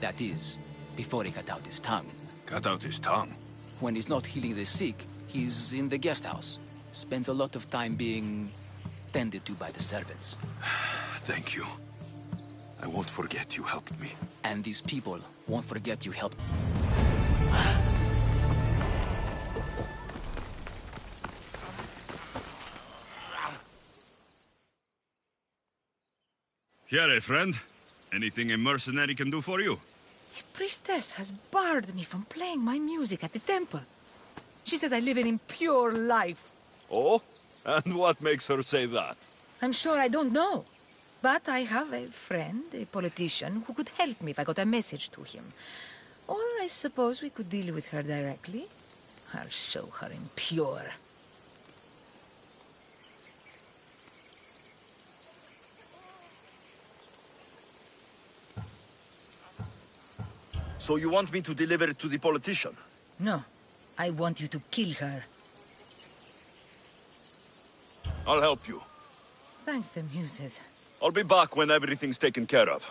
That is, before he cut out his tongue.
Cut out his tongue?
When he's not healing the sick, he's in the guest house. Spends a lot of time being tended to by the servants.
Thank you. I won't forget you helped me.
And these people won't forget you helped.
Here, friend. Anything a mercenary can do for you?
The priestess has barred me from playing my music at the temple. She says I live an impure life.
Oh? And what makes her say that?
I'm sure I don't know. But I have a friend, a politician, who could help me if I got a message to him. Or I suppose we could deal with her directly. I'll show her impure.
So you want me to deliver it to the politician?
No. I want you to kill her.
I'll help you.
Thank the muses.
I'll be back when everything's taken care of.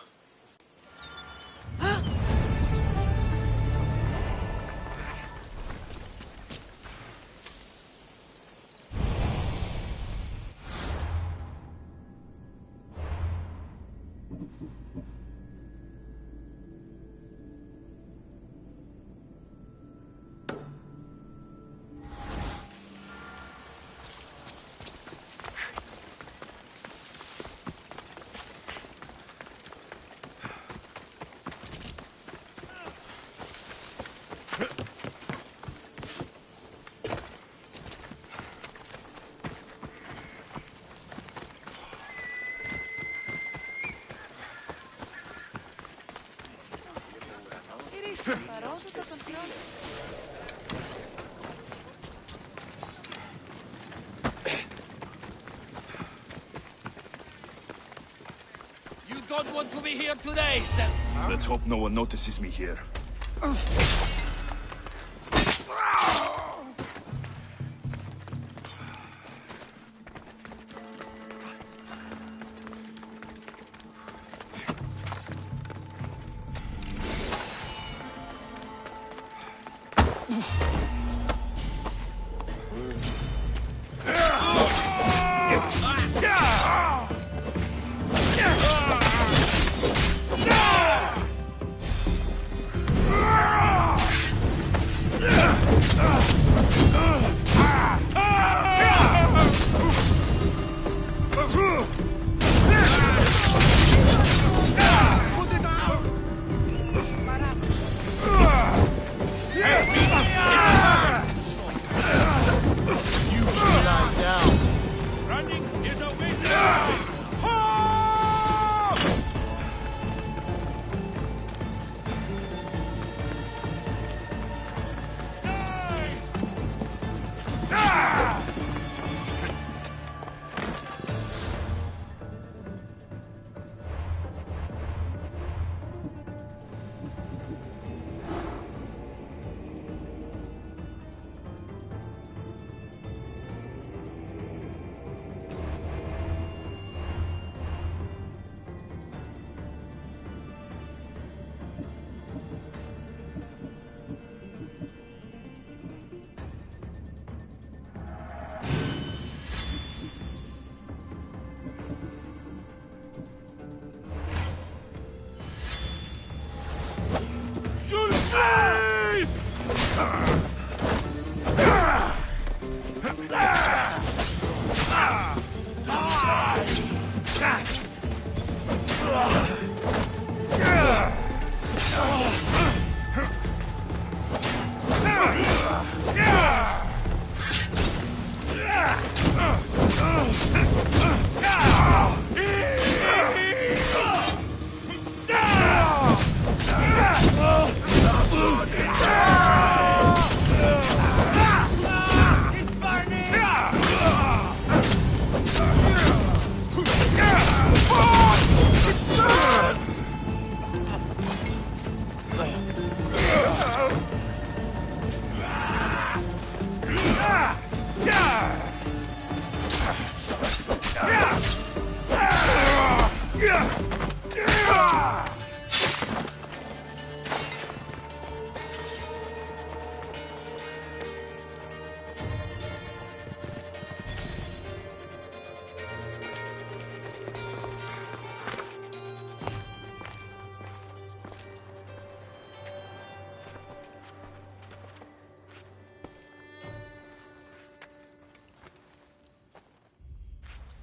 You don't want to be here today, sir.
Let's hope no one notices me here.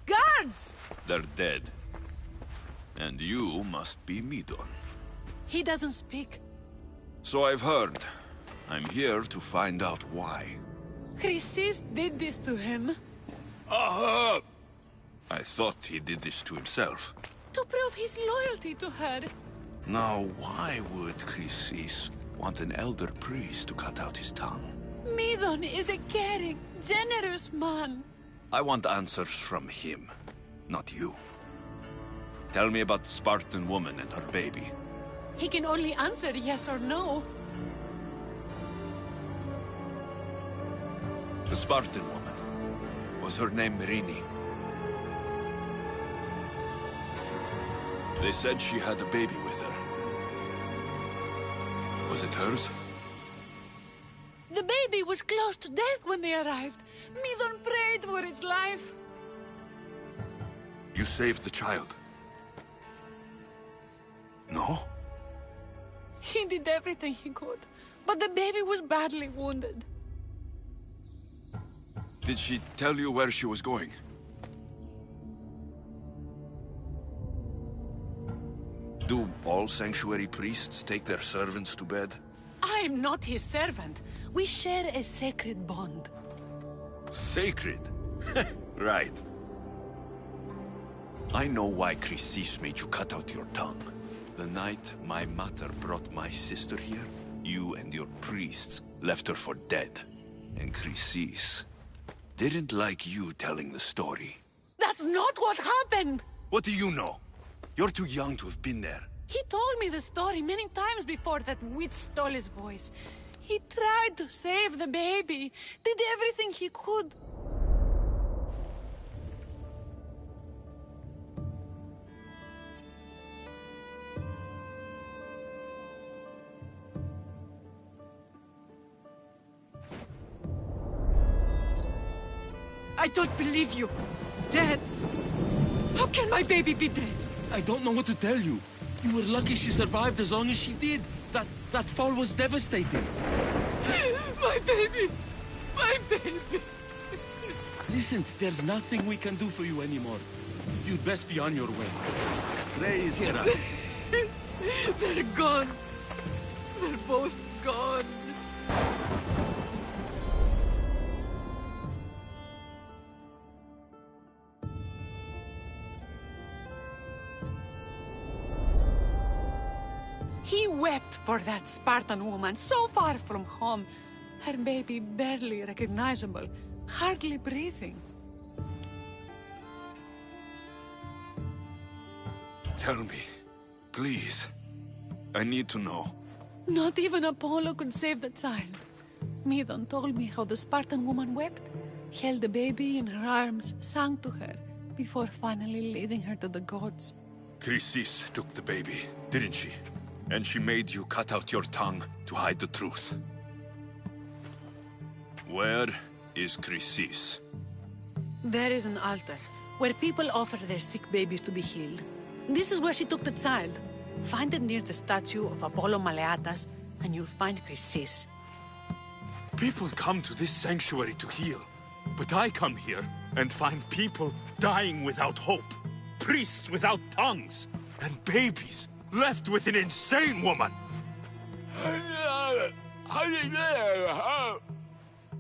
Guards!
They're dead. And you must be Midon.
He doesn't speak.
So I've heard. I'm here to find out why.
Chrysis did this to him.
Aha! I thought he did this to himself.
To prove his loyalty to her.
Now, why would Chrysis want an elder priest to cut out his tongue?
Midon is a caring, generous man.
I want answers from him, not you. Tell me about the Spartan woman and her baby.
He can only answer yes or no.
The Spartan woman. Was her name Merini? They said she had a baby with her. Was it hers?
The baby was close to death when they arrived. Midon prayed for its life.
You saved the child? No?
He did everything he could, but the baby was badly wounded.
Did she tell you where she was going? Do all sanctuary priests take their servants to bed?
I am not his servant. We share a sacred bond.
Sacred? Right. I know why Chrysis made you cut out your tongue. The night my mother brought my sister here, you and your priests left her for dead. And Chrysis didn't like you telling the story.
That's not what happened!
What do you know? You're too young to have been there.
He told me the story many times before that witch stole his voice. He tried to save the baby, did everything he could.
I don't believe you. Dead?
How can my baby be dead?
I don't know what to tell you. You were lucky she survived as long as she did. That fall was devastating.
My baby! My baby!
Listen, there's nothing we can do for you anymore. You'd best be on your way. Raise here.
They're gone. They're both gone. He wept for that Spartan woman so far from home. Her baby barely recognizable, hardly breathing.
Tell me, please. I need to know.
Not even Apollo could save the child. Midon told me how the Spartan woman wept, held the baby in her arms, sang to her, before finally leading her to the gods.
Chrysis took the baby, didn't she? And she made you cut out your tongue to hide the truth. Where is Chrysis?
There is an altar, where people offer their sick babies to be healed. This is where she took the child. Find it near the statue of Apollo Maleatas, and you'll find Chrysis.
People come to this sanctuary to heal. But I come here and find people dying without hope. Priests without tongues. And babies left with an insane woman.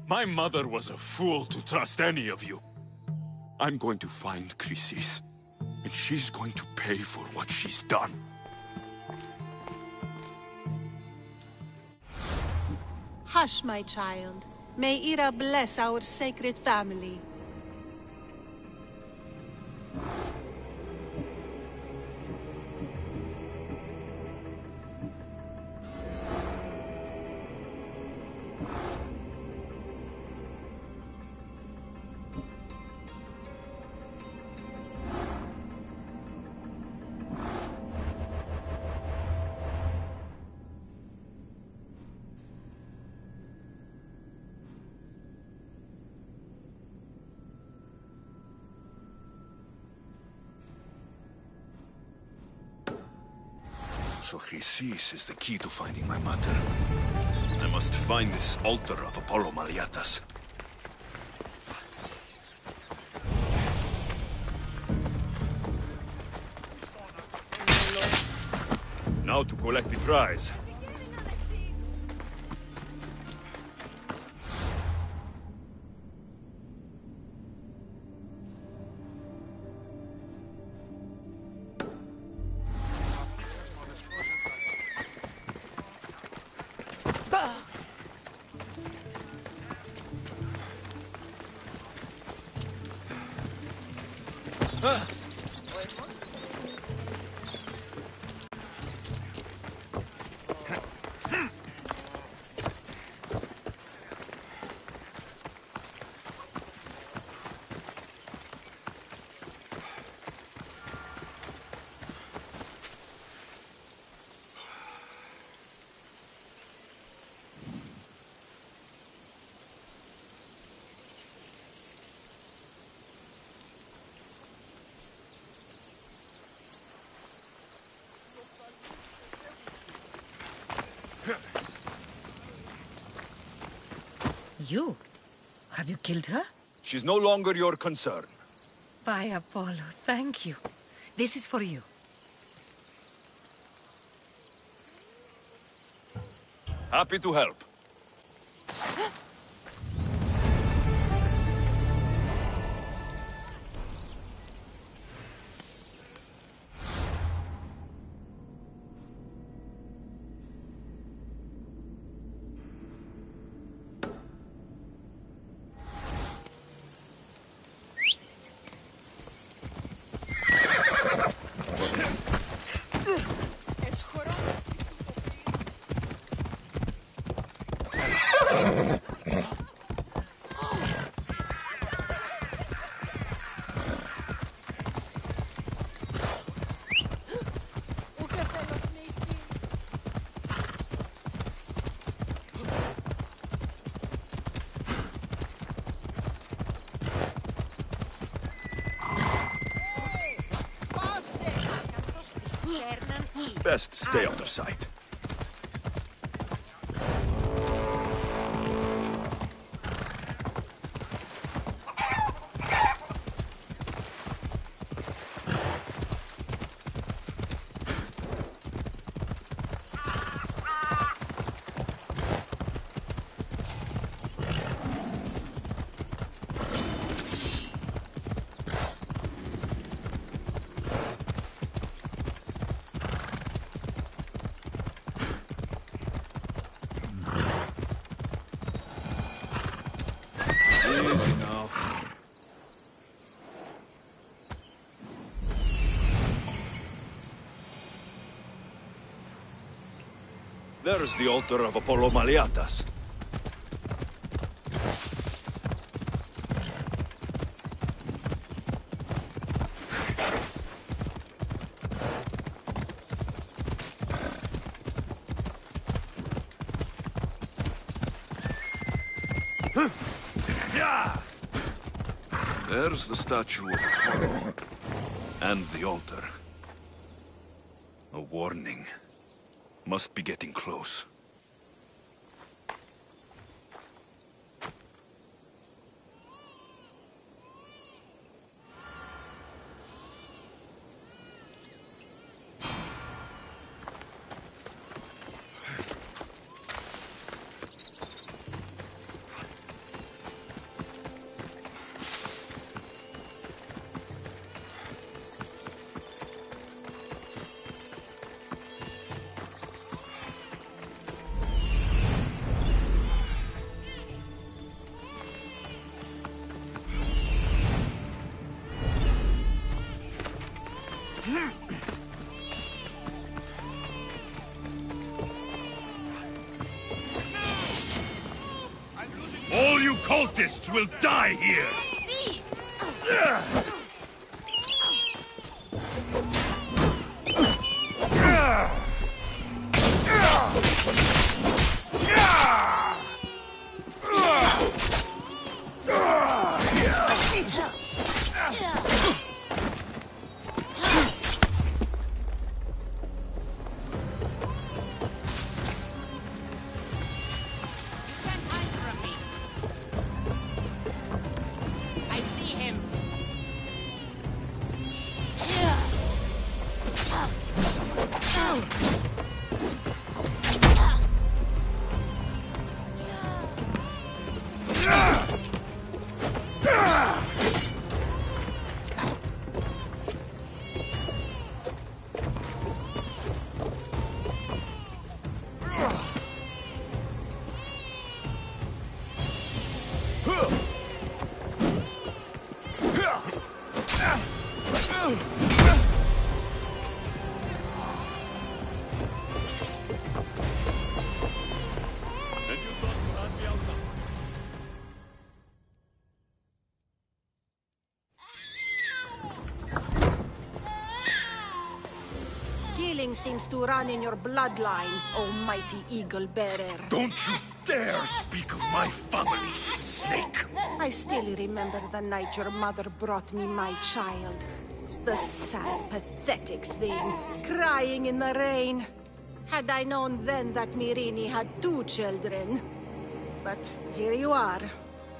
My mother was a fool to trust any of you. I'm going to find Chrysis, and she's going to pay for what she's done.
Hush, my child. May Ira bless our sacred family.
Chrysis is the key to finding my mother. I must find this altar of Apollo Maliatas. Now to collect the prize.
You? Have you killed her?
She's no longer your concern.
By Apollo, thank you. This is for you.
Happy to help. Best stay out of sight. Easy now. There's the altar of Apollo Maliatas. There's the statue of Apollo. And the altar. A warning. Must be getting close. All you cultists will die here!
See!
Killing seems to run in your bloodline, almighty eagle bearer.
Don't you dare speak of my family, snake!
I still remember the night your mother brought me my child. The sad, pathetic thing, crying in the rain. Had I known then that Mirini had 2 children. But here you are.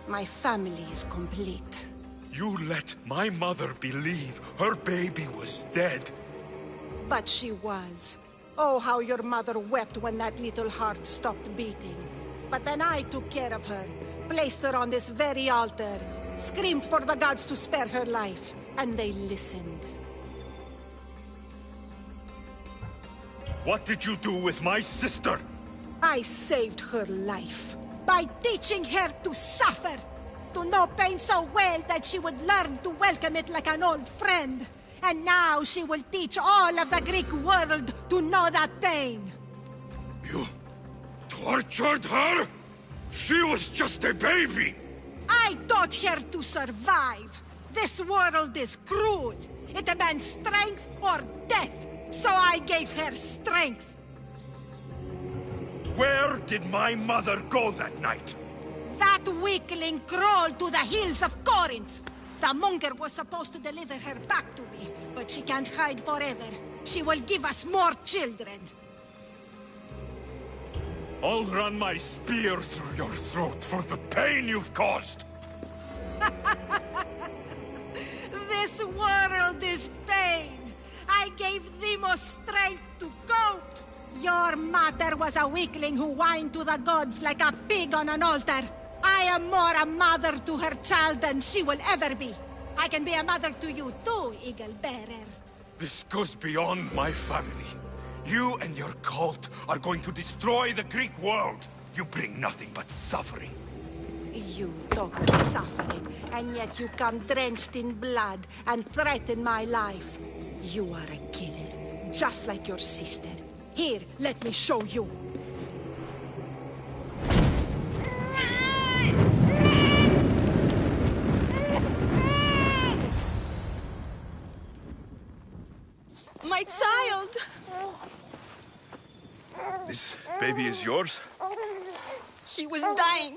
My family is complete.
You let my mother believe her baby was dead.
But she was. Oh, how your mother wept when that little heart stopped beating. But then I took care of her, placed her on this very altar, screamed for the gods to spare her life, and they listened.
What did you do with my sister?
I saved her life by teaching her to suffer, to know pain so well that she would learn to welcome it like an old friend. And now she will teach all of the Greek world to know that pain.
You tortured her? She was just a baby!
I taught her to survive. This world is cruel. It demands strength or death. So I gave her strength.
Where did my mother go that night?
That weakling crawled to the hills of Corinth. The monger was supposed to deliver her back to me, but she can't hide forever. She will give us more children.
I'll run my spear through your throat for the pain you've caused!
This world is pain. I gave Demos strength to cope. Your mother was a weakling who whined to the gods like a pig on an altar. I am more a mother to her child than she will ever be. I can be a mother to you too, Eagle Bearer.
This goes beyond my family. You and your cult are going to destroy the Greek world. You bring nothing but suffering.
You talk of suffering, and yet you come drenched in blood and threaten my life. You are a killer, just like your sister. Here, let me show you.
My child!
This baby is yours?
He was dying.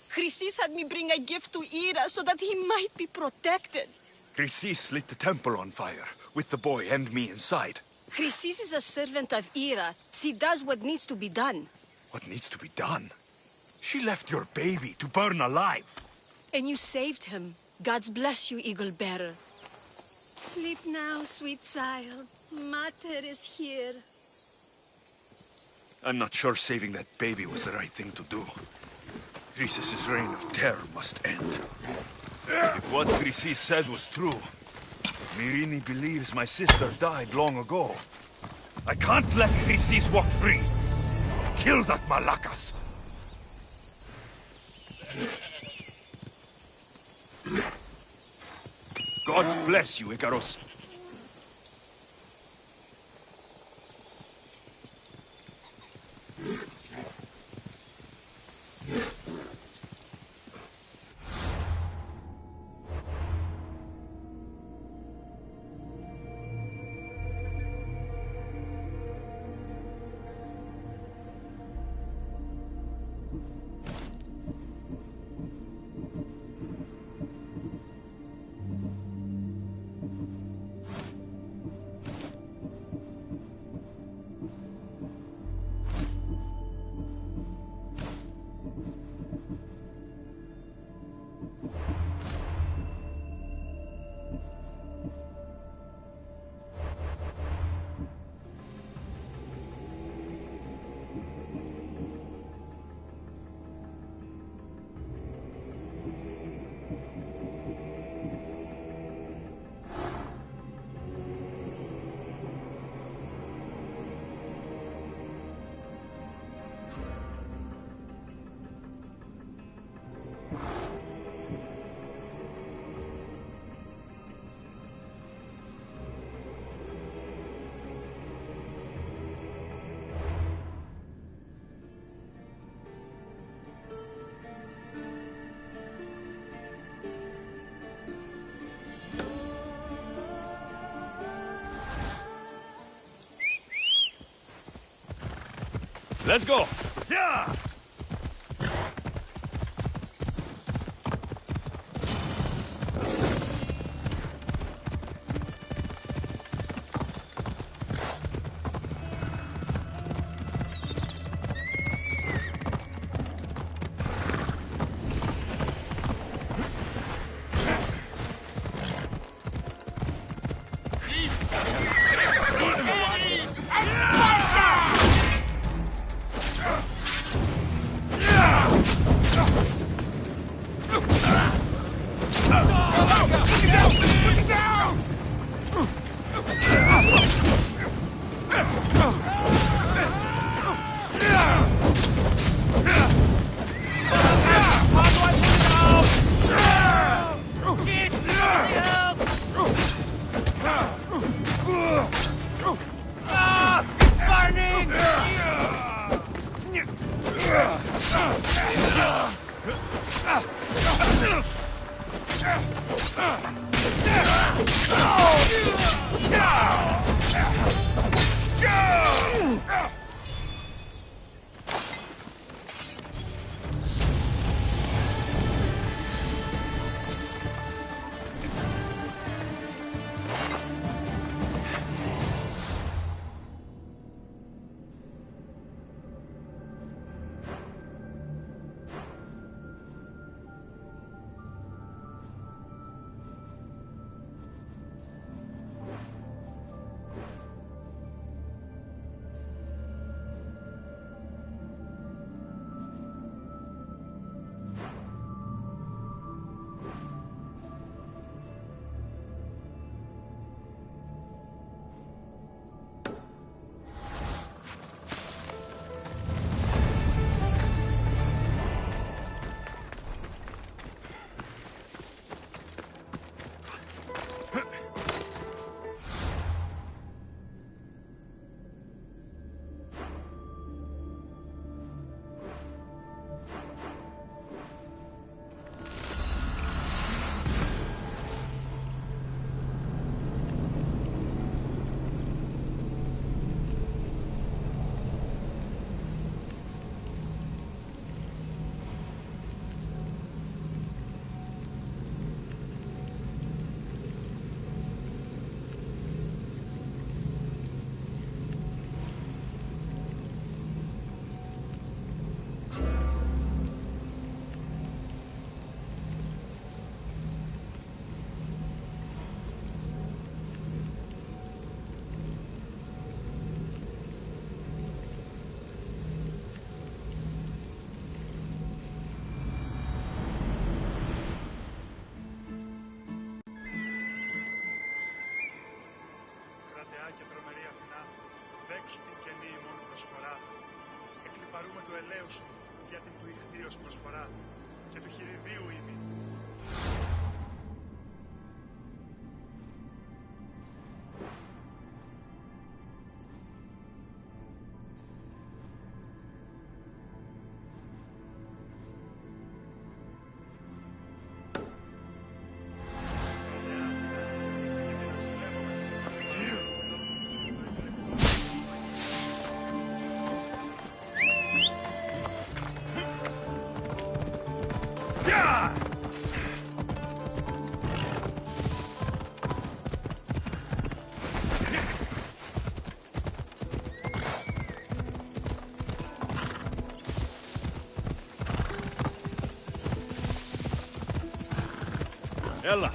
Chrysis had me bring a gift to Ira so that he might be protected.
Chrysis lit the temple on fire, with the boy and me inside.
Chrysis is a servant of Ira. She does what needs to be done.
What needs to be done? She left your baby to burn alive.
And you saved him. God's bless you, Eagle Bearer. Sleep now, sweet child. Mater is here.
I'm not sure saving that baby was the right thing to do. Chrysis' reign of terror must end. If what Chrysis said was true, Mirini believes my sister died long ago. I can't let Chrysis walk free. Kill that Malakas! God bless you, Ikaros. Let's go! Yeah!
Και τρομερή Αθηνά, δέξου την καινή ημών προσφορά. Εκλυπαρούμε του ελέους σου για την του ηχθείος προσφορά και του χειριδίου ημί.
Έλα.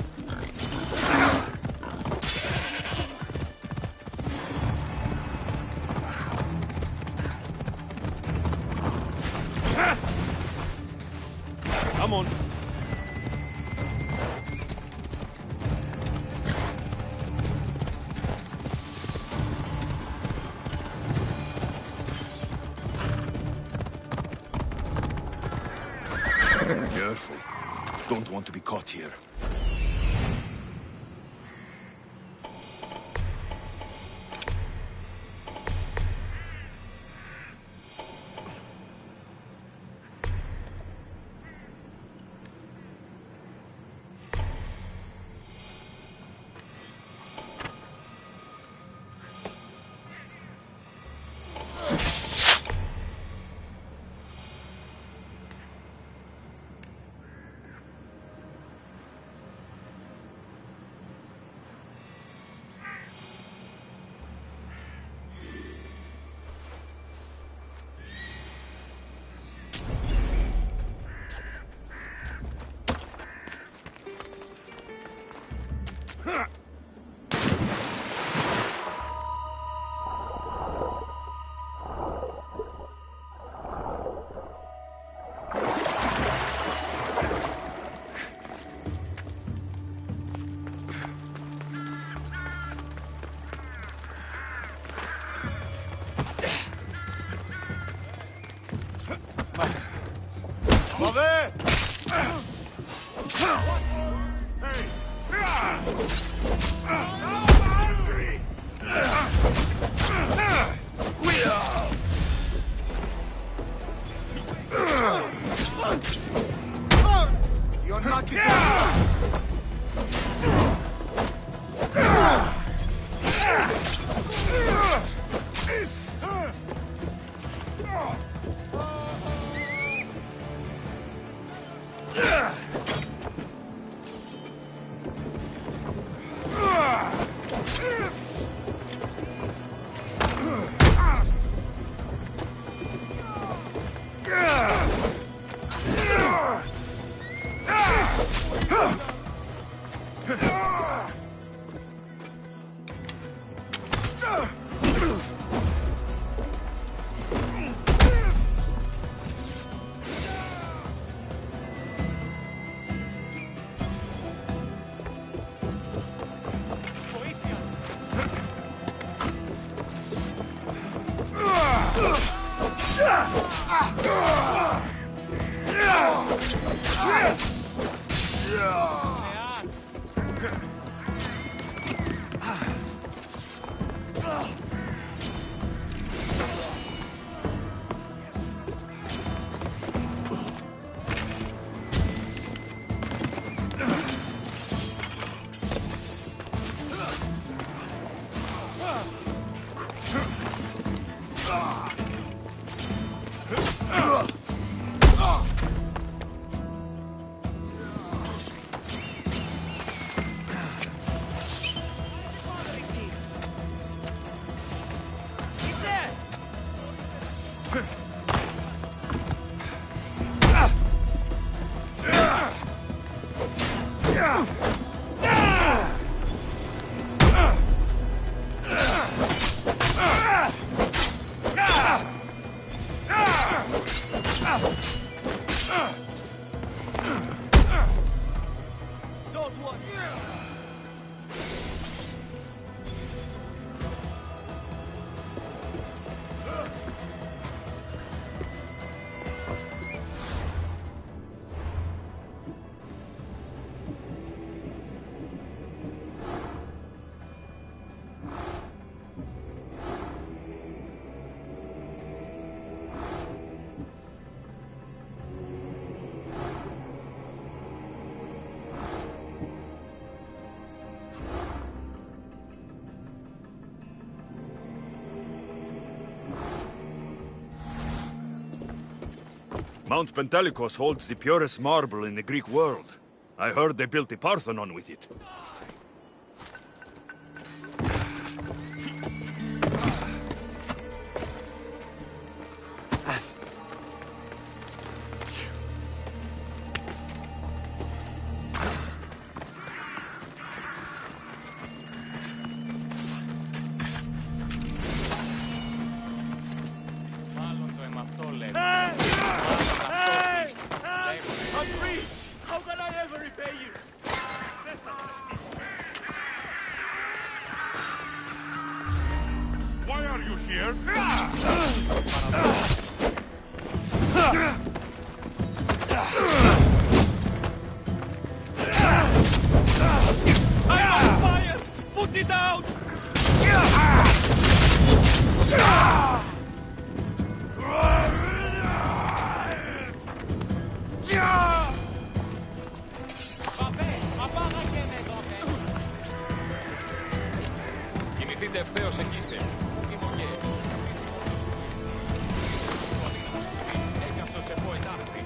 Come on. Careful. Don't want to be caught here. Mount Pentelicos holds the purest marble in the Greek world. I heard they built the Parthenon with it.
Why are you here?
I'm on fire! Put it out!
Κινηθείτε ευθέως εκεί σε. Έκαψω σε ποετάχτη.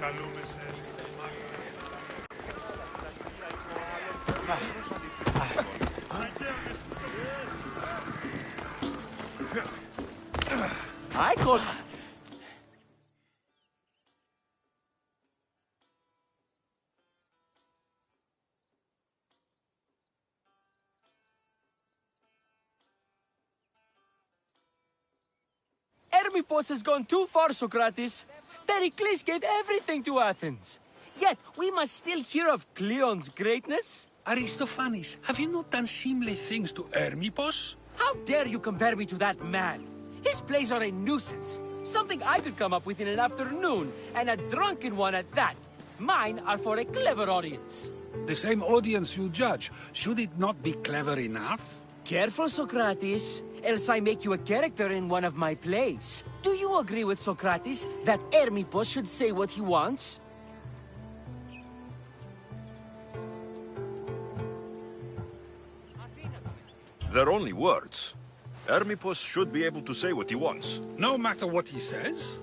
Καλούμε σε
I could... Hermippos has gone too far, Socrates. Pericles gave everything to Athens. Yet, we must still hear of Cleon's greatness.
Aristophanes, have you not done seemly things to Hermippos?
How dare you compare me to that man? His plays are a nuisance. Something I could come up with in an afternoon, and a drunken one at that. Mine are for a clever audience.
The same audience you judge. Should it not be clever enough?
Careful, Socrates, else I make you a character in one of my plays. Do you agree with Socrates that Hermippos should say what he wants?
They're only words. Hermippos should be able to say what he wants.
No matter what he says?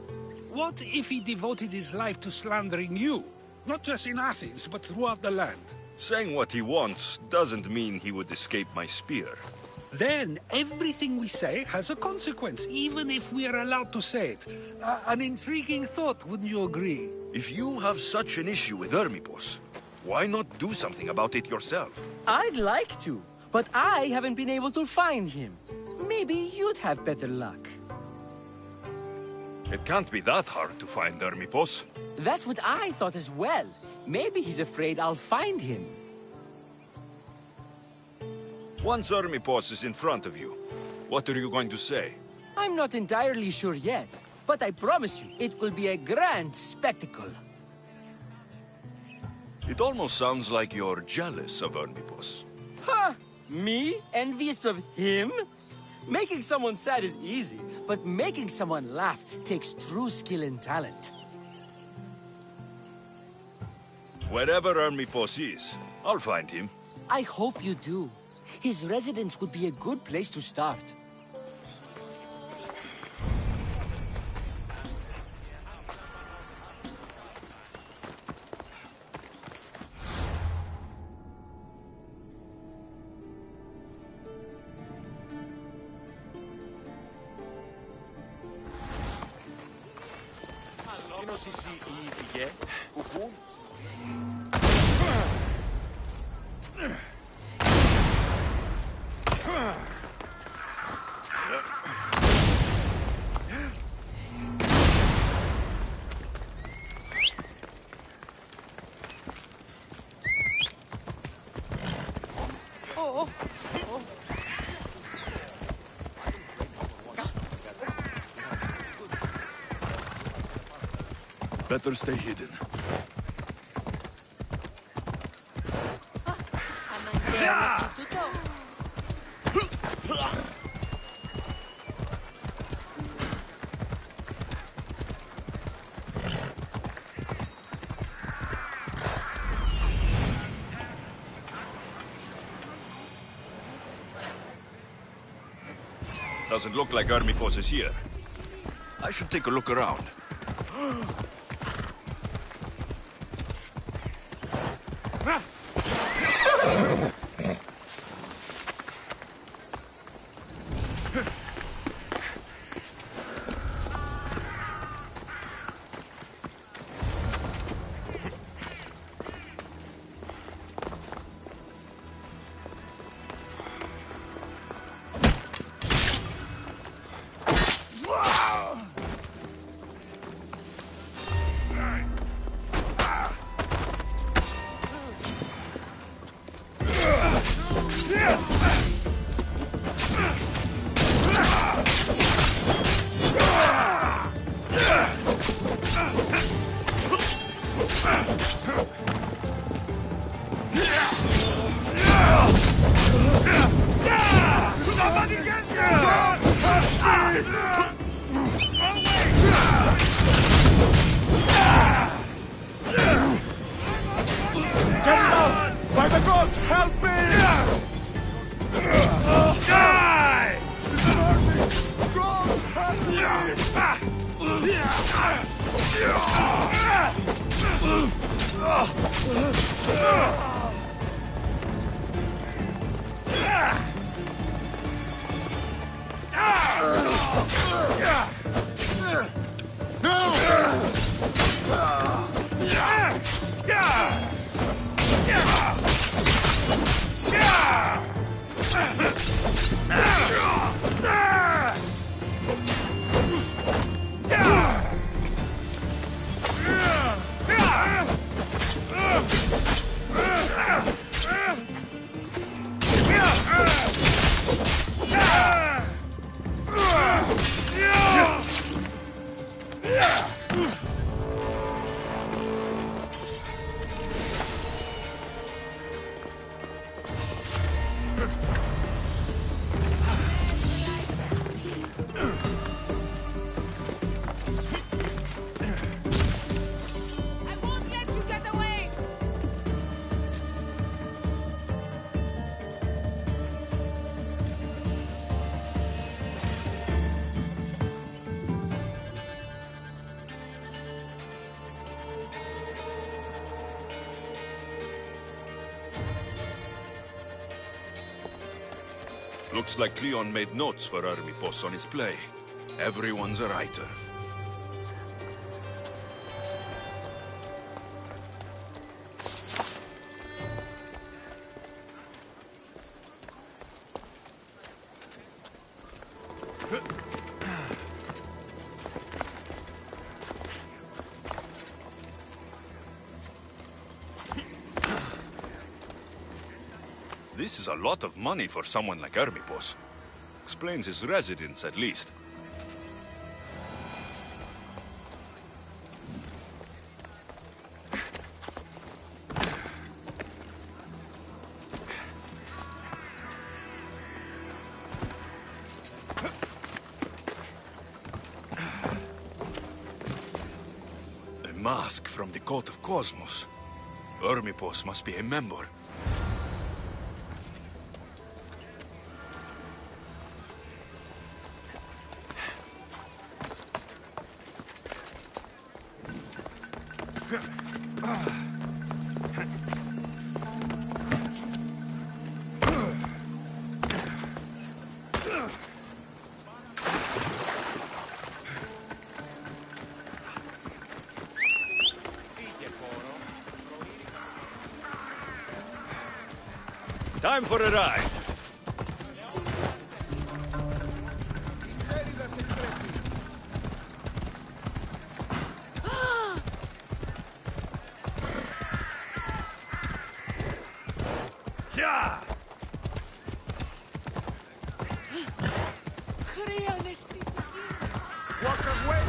What if he devoted his life to slandering you? Not just in Athens, but throughout the land.
Saying what he wants doesn't mean he would escape my spear.
Then everything we say has a consequence, even if we are allowed to say it. An intriguing thought, wouldn't you agree?
If you have such an issue with Hermippos, why not do something about it yourself?
I'd like to, but I haven't been able to find him. Maybe you'd have better luck.
It can't be that hard to find Hermippos.
That's what I thought as well. Maybe he's afraid I'll find him.
Once Hermippos is in front of you, what are you going to say?
I'm not entirely sure yet, but I promise you, it will be a grand spectacle.
It almost sounds like you're jealous of Hermippos.
Ha! Me? Envious of him? Making someone sad is easy, but making someone laugh takes true skill and talent.
Wherever Hermippos is, I'll find him.
I hope you do. His residence would be a good place to start.
Better stay hidden. Doesn't look like Hermippos is here. I should take a look around. Looks like Cleon made notes for Hermipos on his play. Everyone's a writer. This is a lot of money for someone like Hermipos. Explains his residence, at least. A mask from the Cult of Cosmos. Hermipos must be a member. Time for a ride. Yeah.
Walk away!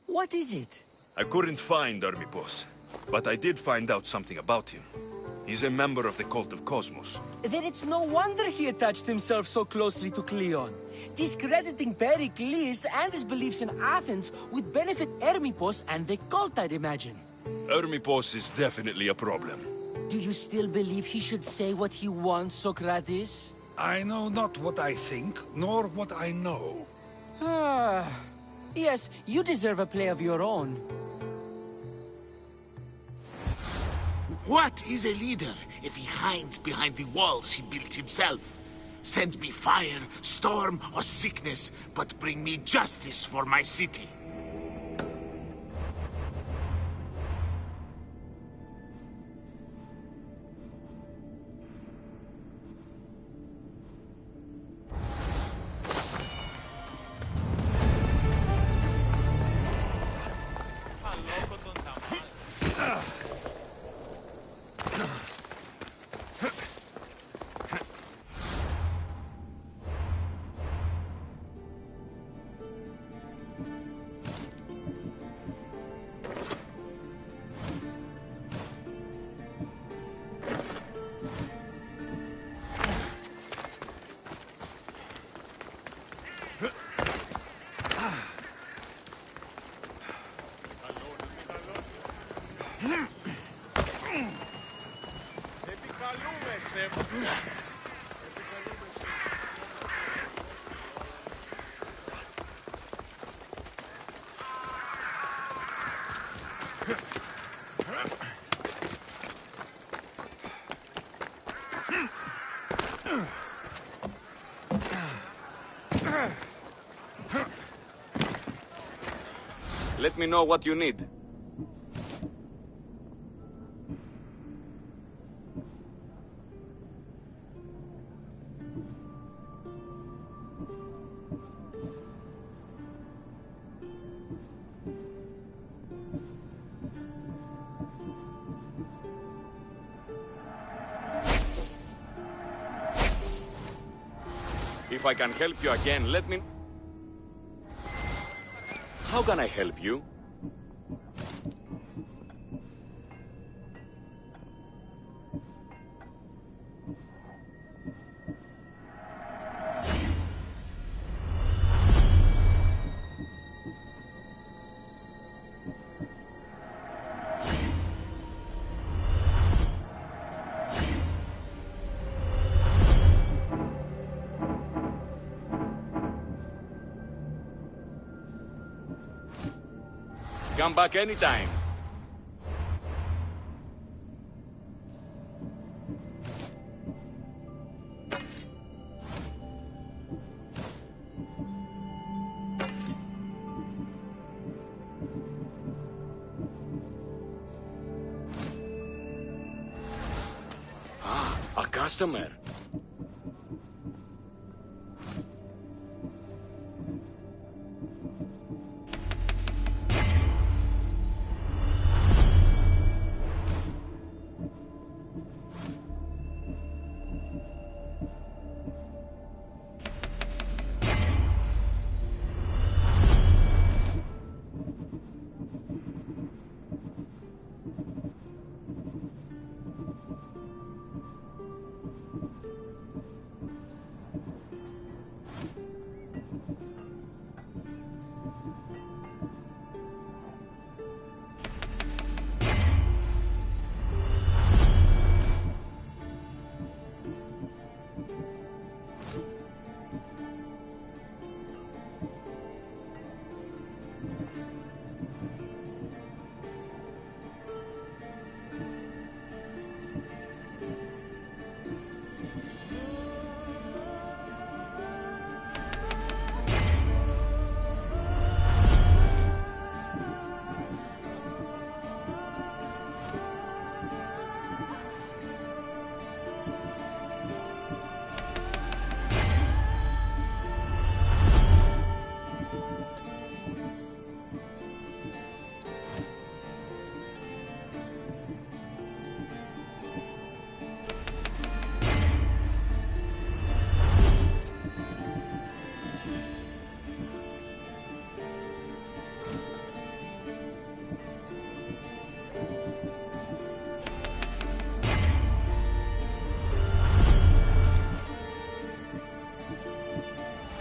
What is it?
I couldn't find Hermipos, but I did find out something about him. He's a member of the Cult of Cosmos.
Then it's no wonder he attached himself so closely to Cleon. Discrediting Pericles and his beliefs in Athens would benefit Hermipos and the cult, I'd imagine.
Hermipos is definitely a problem.
Do you still believe he should say what he wants, Socrates?
I know not what I think, nor what I know.
Ah, yes, you deserve a play of your own.
What is a leader if he hides behind the walls he built himself? Send me fire, storm, or sickness, but bring me justice for my city.
Let me know what you need. If I can help you again, let me... How can I help you? Come back anytime. Ah, a customer.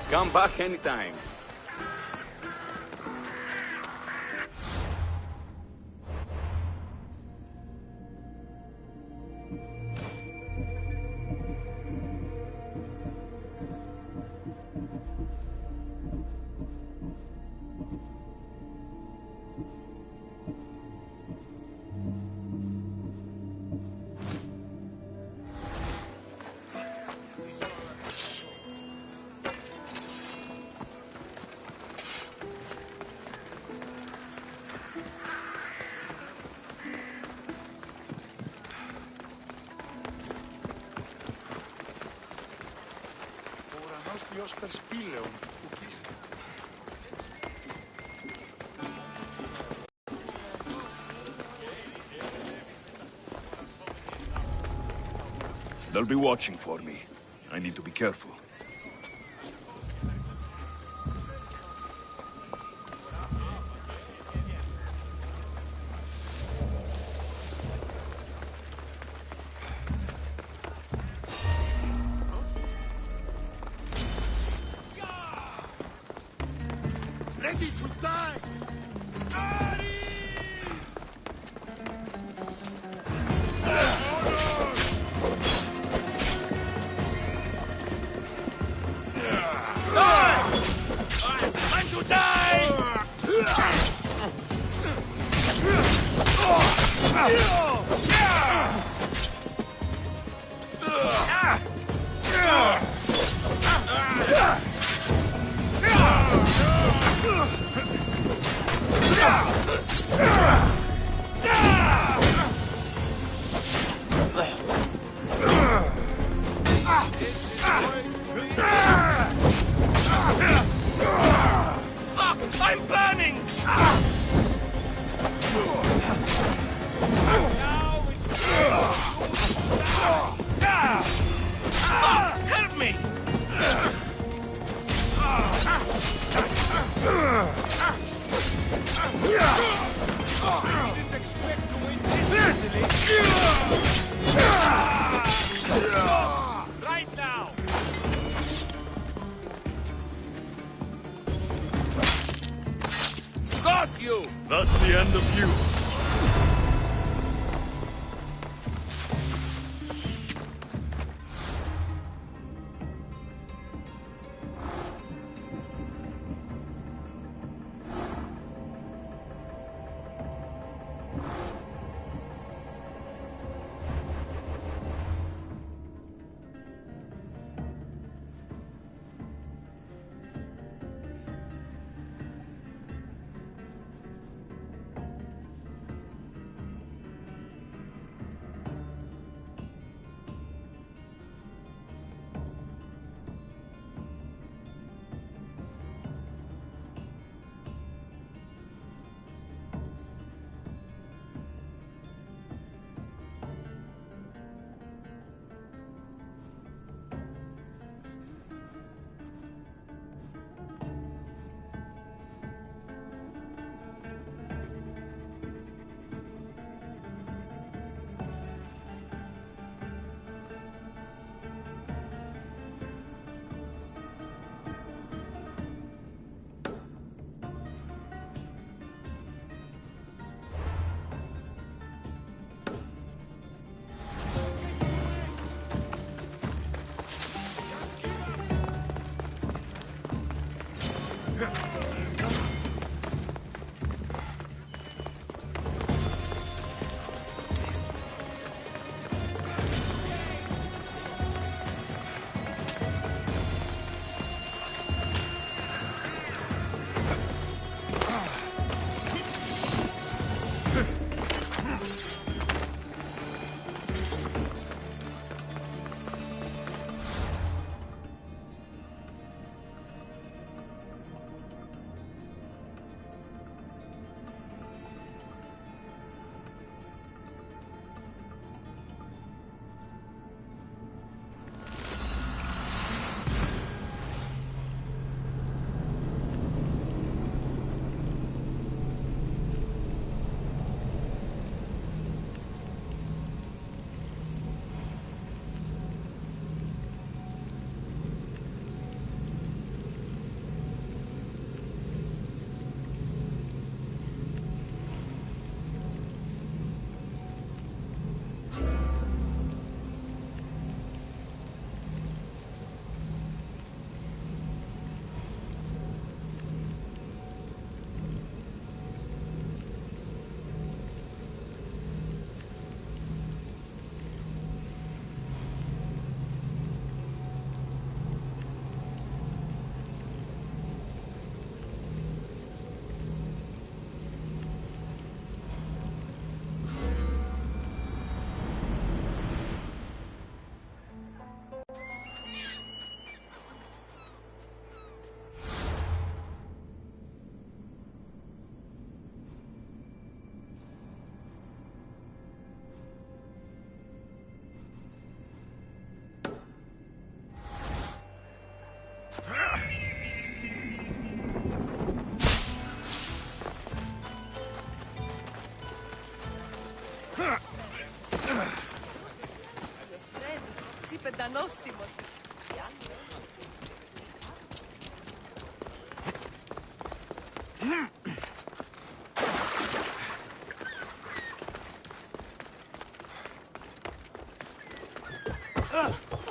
Come back anytime.
They'll be watching for me. I need to be careful.
Ready to die!
Fuck! I'm burning! Fuck! Help me!
I didn't expect to win this easily. Right now!
Got you! That's the end of you.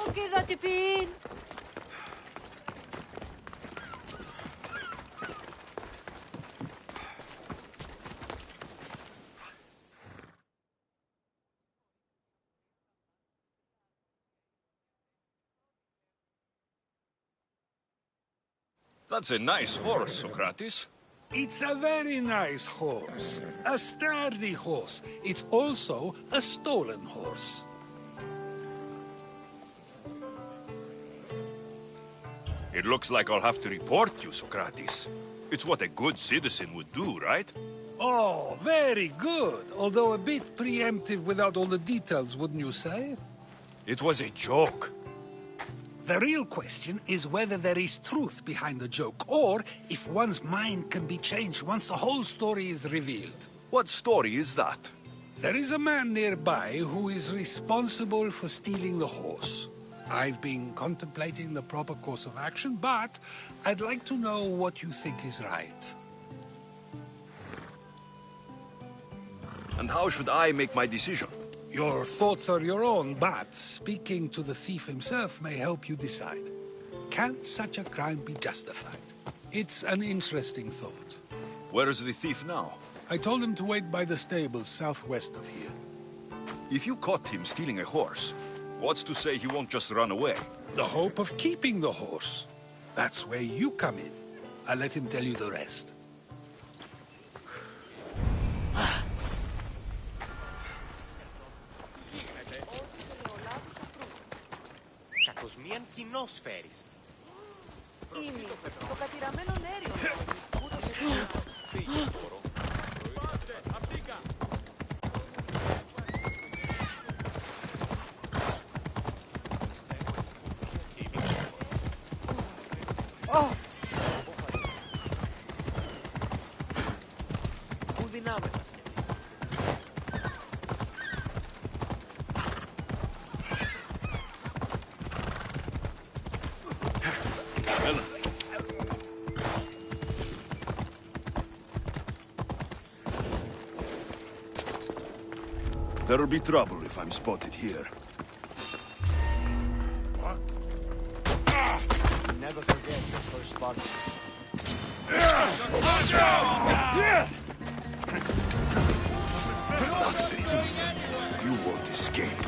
Okay, that tipin.
That's a nice horse, Socrates.
It's a very nice horse. A sturdy horse. It's also a stolen horse.
It looks like I'll have to report you, Socrates. It's what a good citizen would do, right?
Oh, very good. Although a bit preemptive without all the details, wouldn't you say?
It was a joke.
The real question is whether there is truth behind the joke, or if one's mind can be changed once the whole story is revealed.
What story is that?
There is a man nearby who is responsible for stealing the horse. I've been contemplating the proper course of action, but I'd like to know what you think is right.
And how should I make my decision?
Your thoughts are your own, but speaking to the thief himself may help you decide. Can such a crime be justified? It's an interesting thought.
Where is the thief now?
I told him to wait by the stables southwest of here.
If you caught him stealing a horse, what's to say he won't just run away?
The hope of keeping the horse. That's where you come in. I'll let him tell you the rest.
Μίαν κοινός φέρεις.
Ήμι, το κατηραμένο νέριο.
Πού δυνάμεσαι.
There'll be trouble if I'm spotted here.
Never forget your first Spartan.
That's the thief. You won't escape.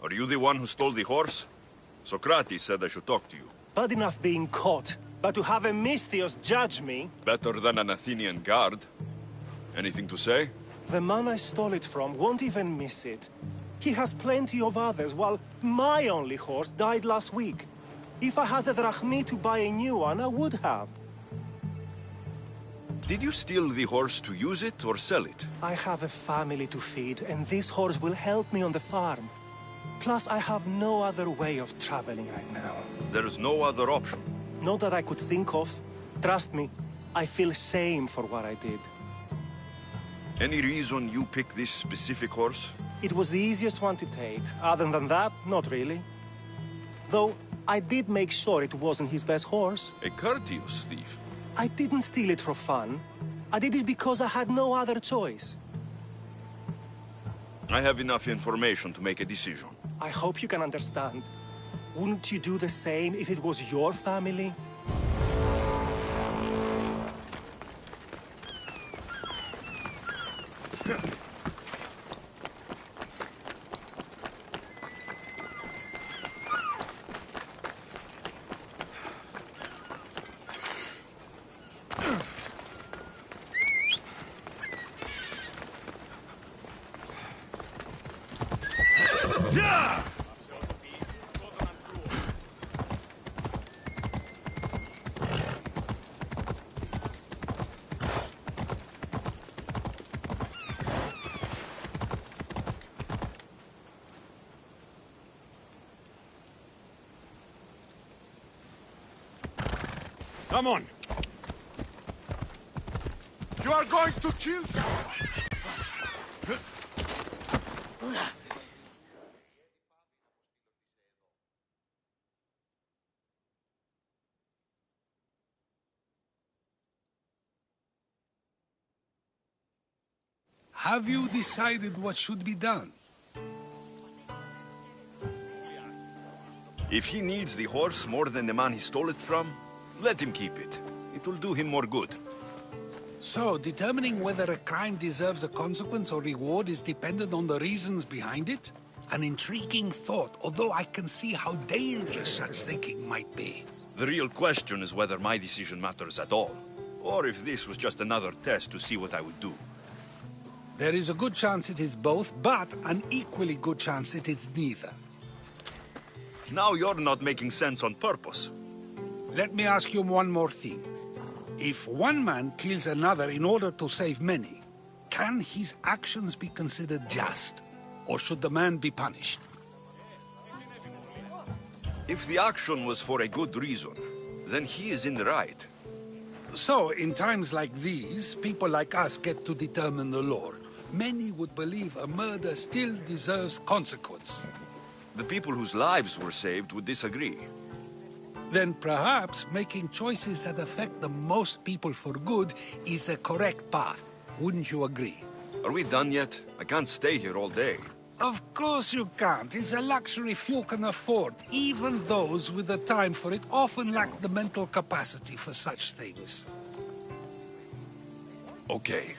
Are you the one who stole the horse? Socrates said I should talk to you.
Bad enough being caught, but to have a Misthios judge me...
Better than an Athenian guard. Anything to say?
The man I stole it from won't even miss it. He has plenty of others, while my only horse died last week. If I had the drachmi to buy a new one, I would have.
Did you steal the horse to use it or sell it?
I have a family to feed, and this horse will help me on the farm. Plus, I have no other way of traveling right now.
There is no other option.
Not that I could think of. Trust me, I feel shame for what I did.
Any reason you picked this specific horse?
It was the easiest one to take. Other than that, not really. Though, I did make sure it wasn't his best horse.
A courteous thief.
I didn't steal it for fun. I did it because I had no other choice.
I have enough information to make a decision.
I hope you can understand. Wouldn't you do the same if it was your family?
Come on. You are going to kill someone.
Have you decided what should be done?
If he needs the horse more than the man he stole it from, let him keep it. It will do him more good.
So, determining whether a crime deserves a consequence or reward is dependent on the reasons behind it? An intriguing thought, although I can see how dangerous such thinking might be.
The real question is whether my decision matters at all, or if this was just another test to see what I would do.
There is a good chance it is both, but an equally good chance it is neither.
Now you're not making sense on purpose.
Let me ask you one more thing. If one man kills another in order to save many, can his actions be considered just? Or should the man be punished?
If the action was for a good reason, then he is in the right.
So, in times like these, people like us get to determine the law. Many would believe a murder still deserves consequence.
The people whose lives were saved would disagree.
Then perhaps making choices that affect the most people for good is a correct path. Wouldn't you agree?
Are we done yet? I can't stay here all day.
Of course you can't. It's a luxury few can afford. Even those with the time for it often lack the mental capacity for such things.
Okay.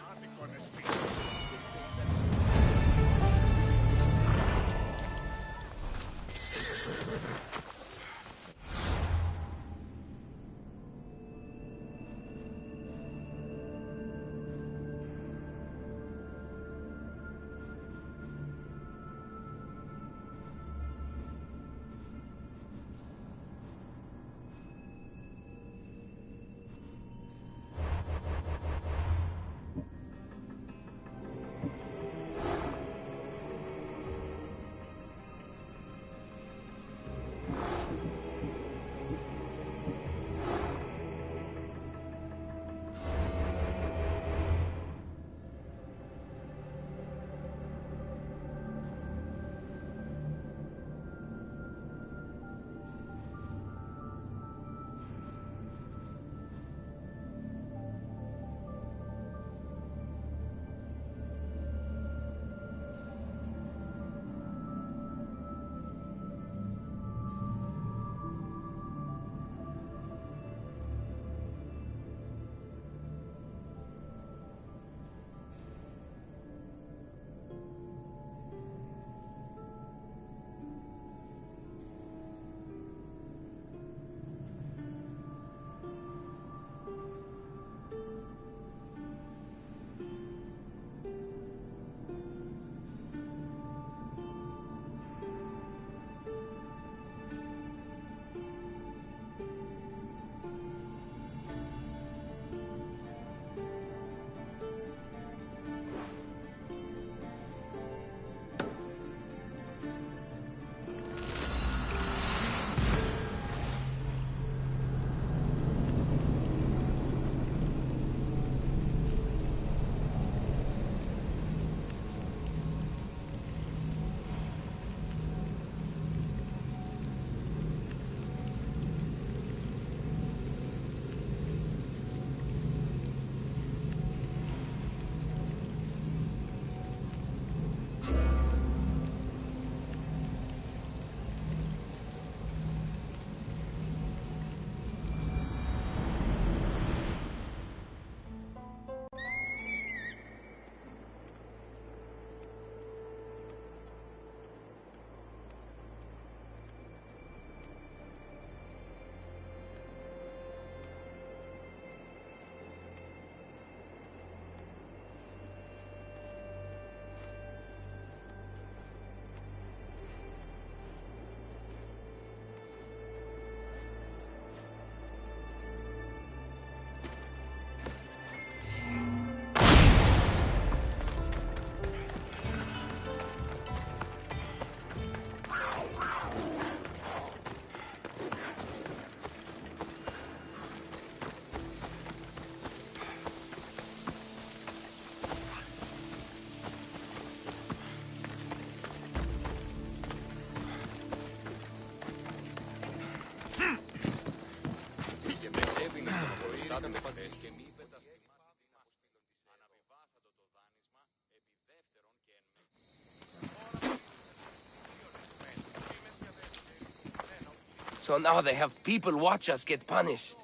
So now they have people watch us get punished.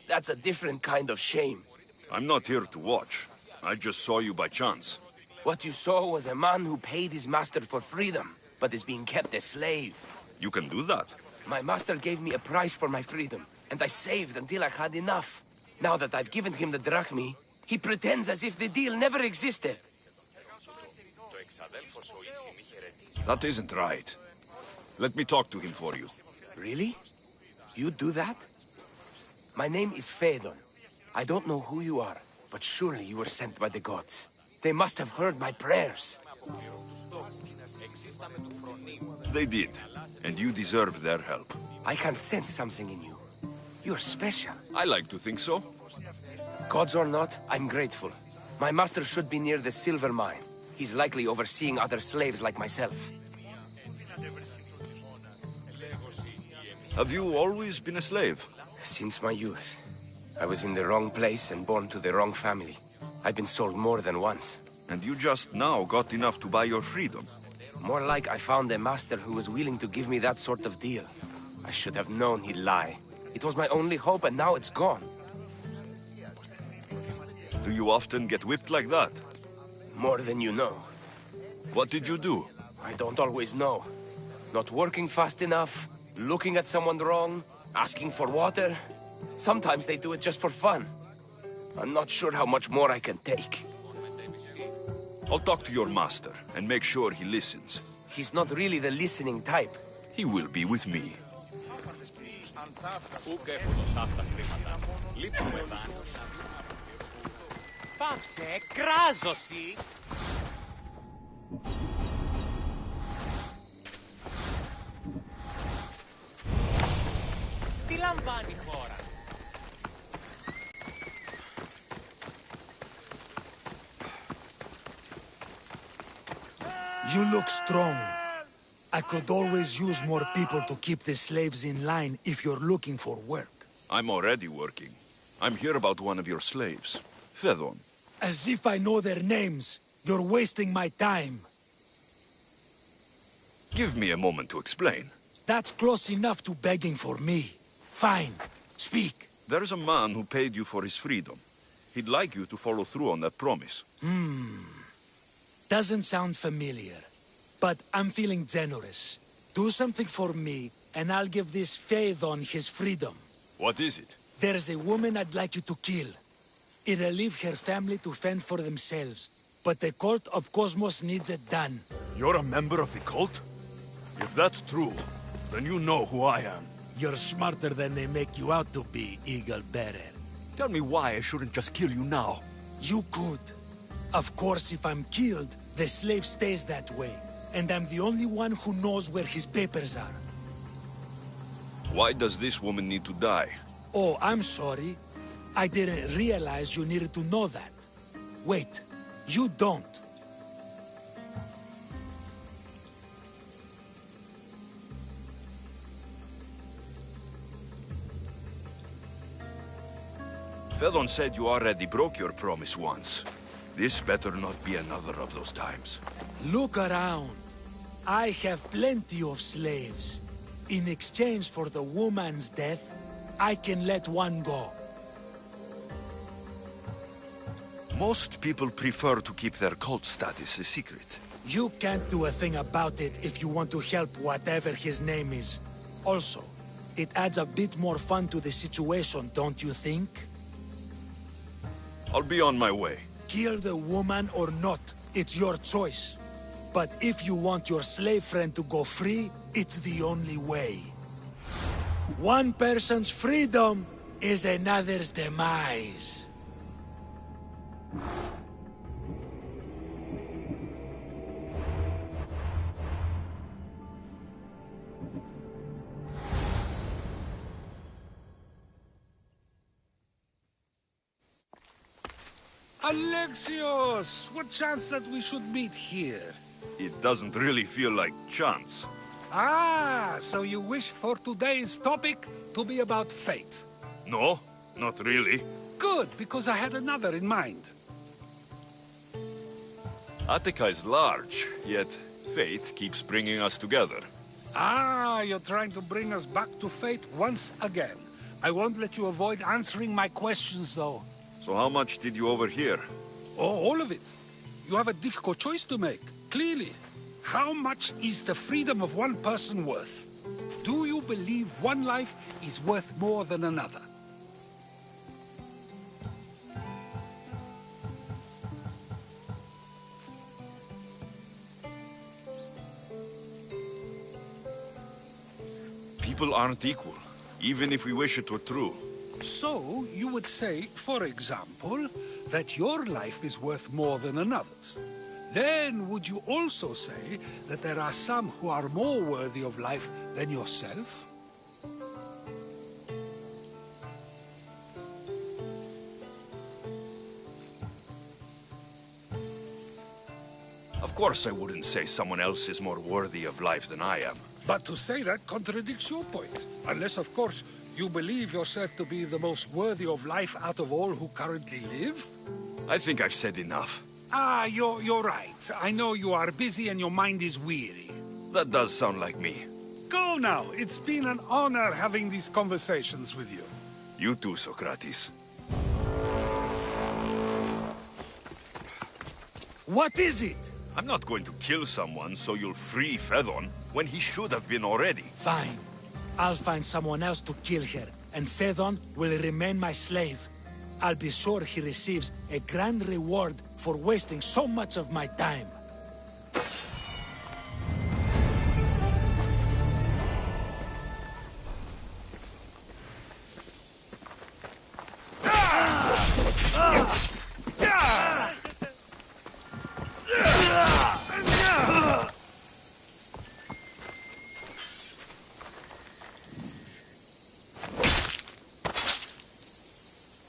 That's a different kind of shame.
I'm not here to watch. I just saw you by chance.
What you saw was a man who paid his master for freedom, but is being kept a slave.
You can do that?
My master gave me a price for my freedom, and I saved until I had enough. Now that I've given him the drachmi, he pretends as if the deal never existed.
That isn't right. Let me talk to him for you.
Really? You do that? My name is Phaedon. I don't know who you are, but surely you were sent by the gods. They must have heard my prayers.
They did, and you deserve their help.
I can sense something in you. You're special.
I like to think so.
Gods or not, I'm grateful. My master should be near the silver mine. He's likely overseeing other slaves like myself.
Have you always been a slave?
Since my youth. I was in the wrong place and born to the wrong family. I've been sold more than once.
And you just now got enough to buy your freedom?
More like I found a master who was willing to give me that sort of deal. I should have known he'd lie. It was my only hope, and now it's gone.
Do you often get whipped like that?
More than you know.
What did you do?
I don't always know. Not working fast enough, looking at someone wrong, asking for water. Sometimes they do it just for fun. I'm not sure how much more I can take.
I'll talk to your master and make sure he listens.
He's not really the listening type.
He will be with me.
Πάψε, κράζωση! Τι λαμβάνει η χώρα?
You look strong. I could always use more people to keep the slaves in line if you're looking for work.
I'm already working. I'm here about one of your slaves, Phaedon.
As if I know their names. You're wasting my time.
Give me a moment to explain.
That's close enough to begging for me. Fine. Speak.
There's a man who paid you for his freedom. He'd like you to follow through on that promise.
Doesn't sound familiar. But I'm feeling generous. Do something for me, and I'll give this Phaedon his freedom.
What is it?
There's a woman I'd like you to kill. It'll leave her family to fend for themselves. But the cult of Cosmos needs it done.
You're a member of the cult? If that's true, then you know who I am.
You're smarter than they make you out to be, Eagle Bearer.
Tell me why I shouldn't just kill you now.
You could. Of course, if I'm killed, the slave stays that way. And I'm the only one who knows where his papers are.
Why does this woman need to die?
Oh, I'm sorry. I didn't realize you needed to know that. Wait, you don't.
Phaedon said you already broke your promise once. This better not be another of those times.
Look around. I have plenty of slaves. In exchange for the woman's death, I can let one go.
Most people prefer to keep their cult status a secret.
You can't do a thing about it if you want to help whatever his name is. Also, it adds a bit more fun to the situation, don't you think?
I'll be on my way.
Kill the woman or not, it's your choice. But if you want your slave friend to go free, it's the only way. One person's freedom is another's demise.
Alexios! What chance that we should meet here?
It doesn't really feel like chance.
Ah, so you wish for today's topic to be about fate?
No, Not really.
Good, because I had another in mind.
Attica is large, yet fate keeps bringing us together.
Ah, you're trying to bring us back to fate once again. I won't let you avoid answering my questions, though.
So how much did you overhear?
Oh, all of it. You have a difficult choice to make, clearly. How much is the freedom of one person worth? Do you believe one life is worth more than another?
People aren't equal, even if we wish it were true.
So, you would say, for example, that your life is worth more than another's. Then, would you also say that there are some who are more worthy of life than yourself?
Of course I wouldn't say someone else is more worthy of life than I am.
But to say that contradicts your point. Unless, of course, you believe yourself to be the most worthy of life out of all who currently live?
I think I've said enough.
Ah, you're right. I know you are busy and your mind is weary.
That does sound like me.
Go now. It's been an honor having these conversations with you.
You too, Socrates.
What is it?
I'm not going to kill someone so you'll free Fedon when he should have been already.
Fine. I'll find someone else to kill her, and Fedon will remain my slave. I'll be sure he receives a grand reward for wasting so much of my time.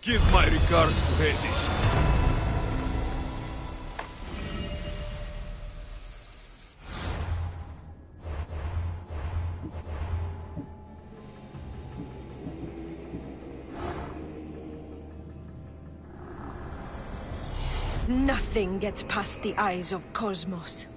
Give my regards to Hades.
Nothing gets past the eyes of Cosmos.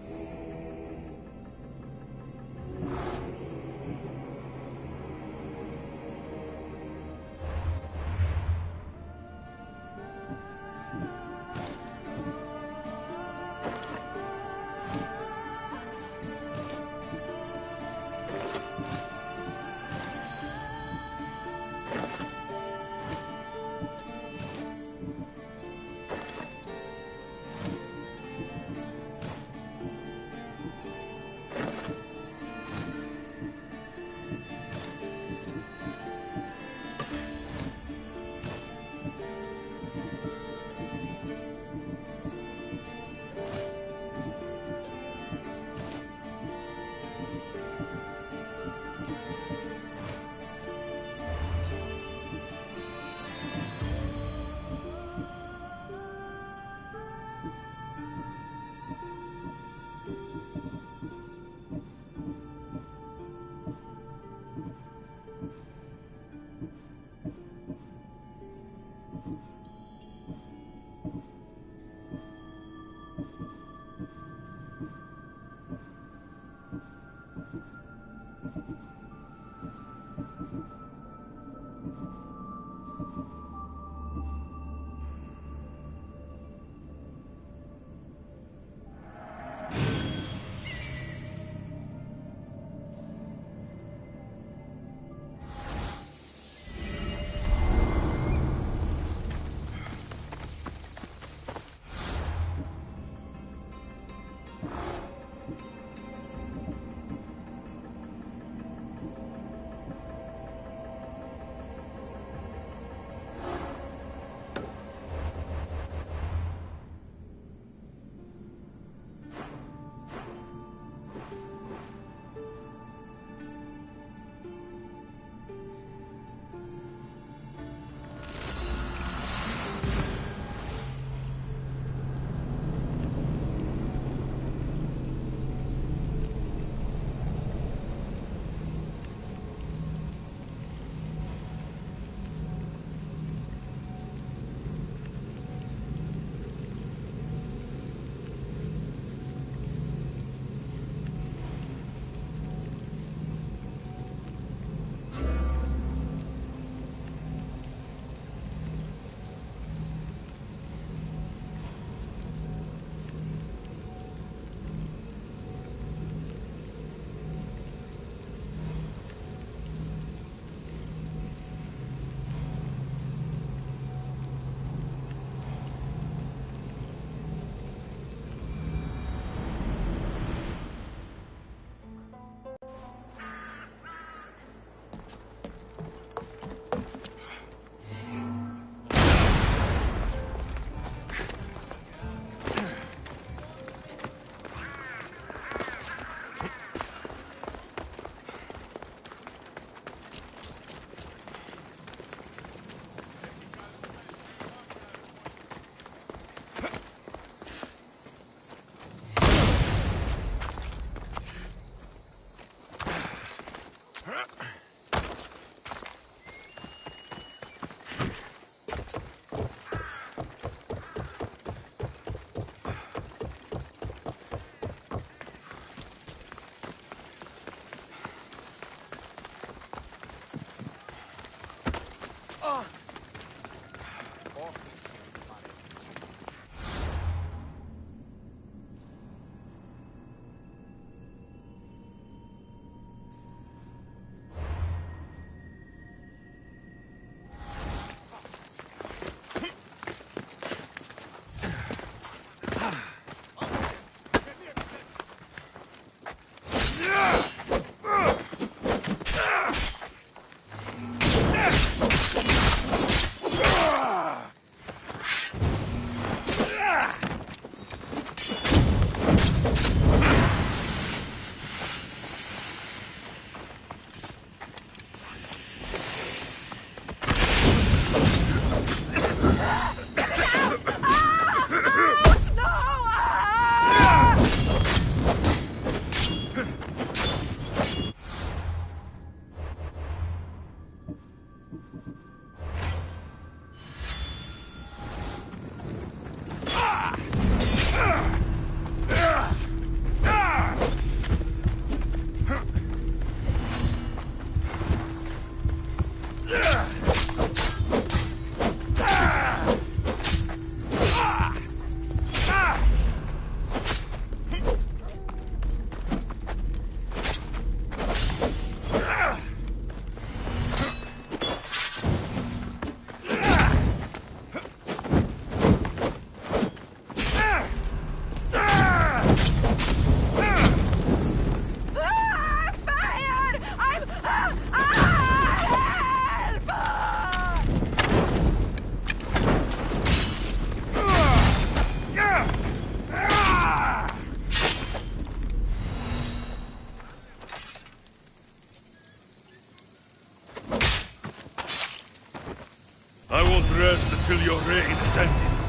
rest until your reign is ended.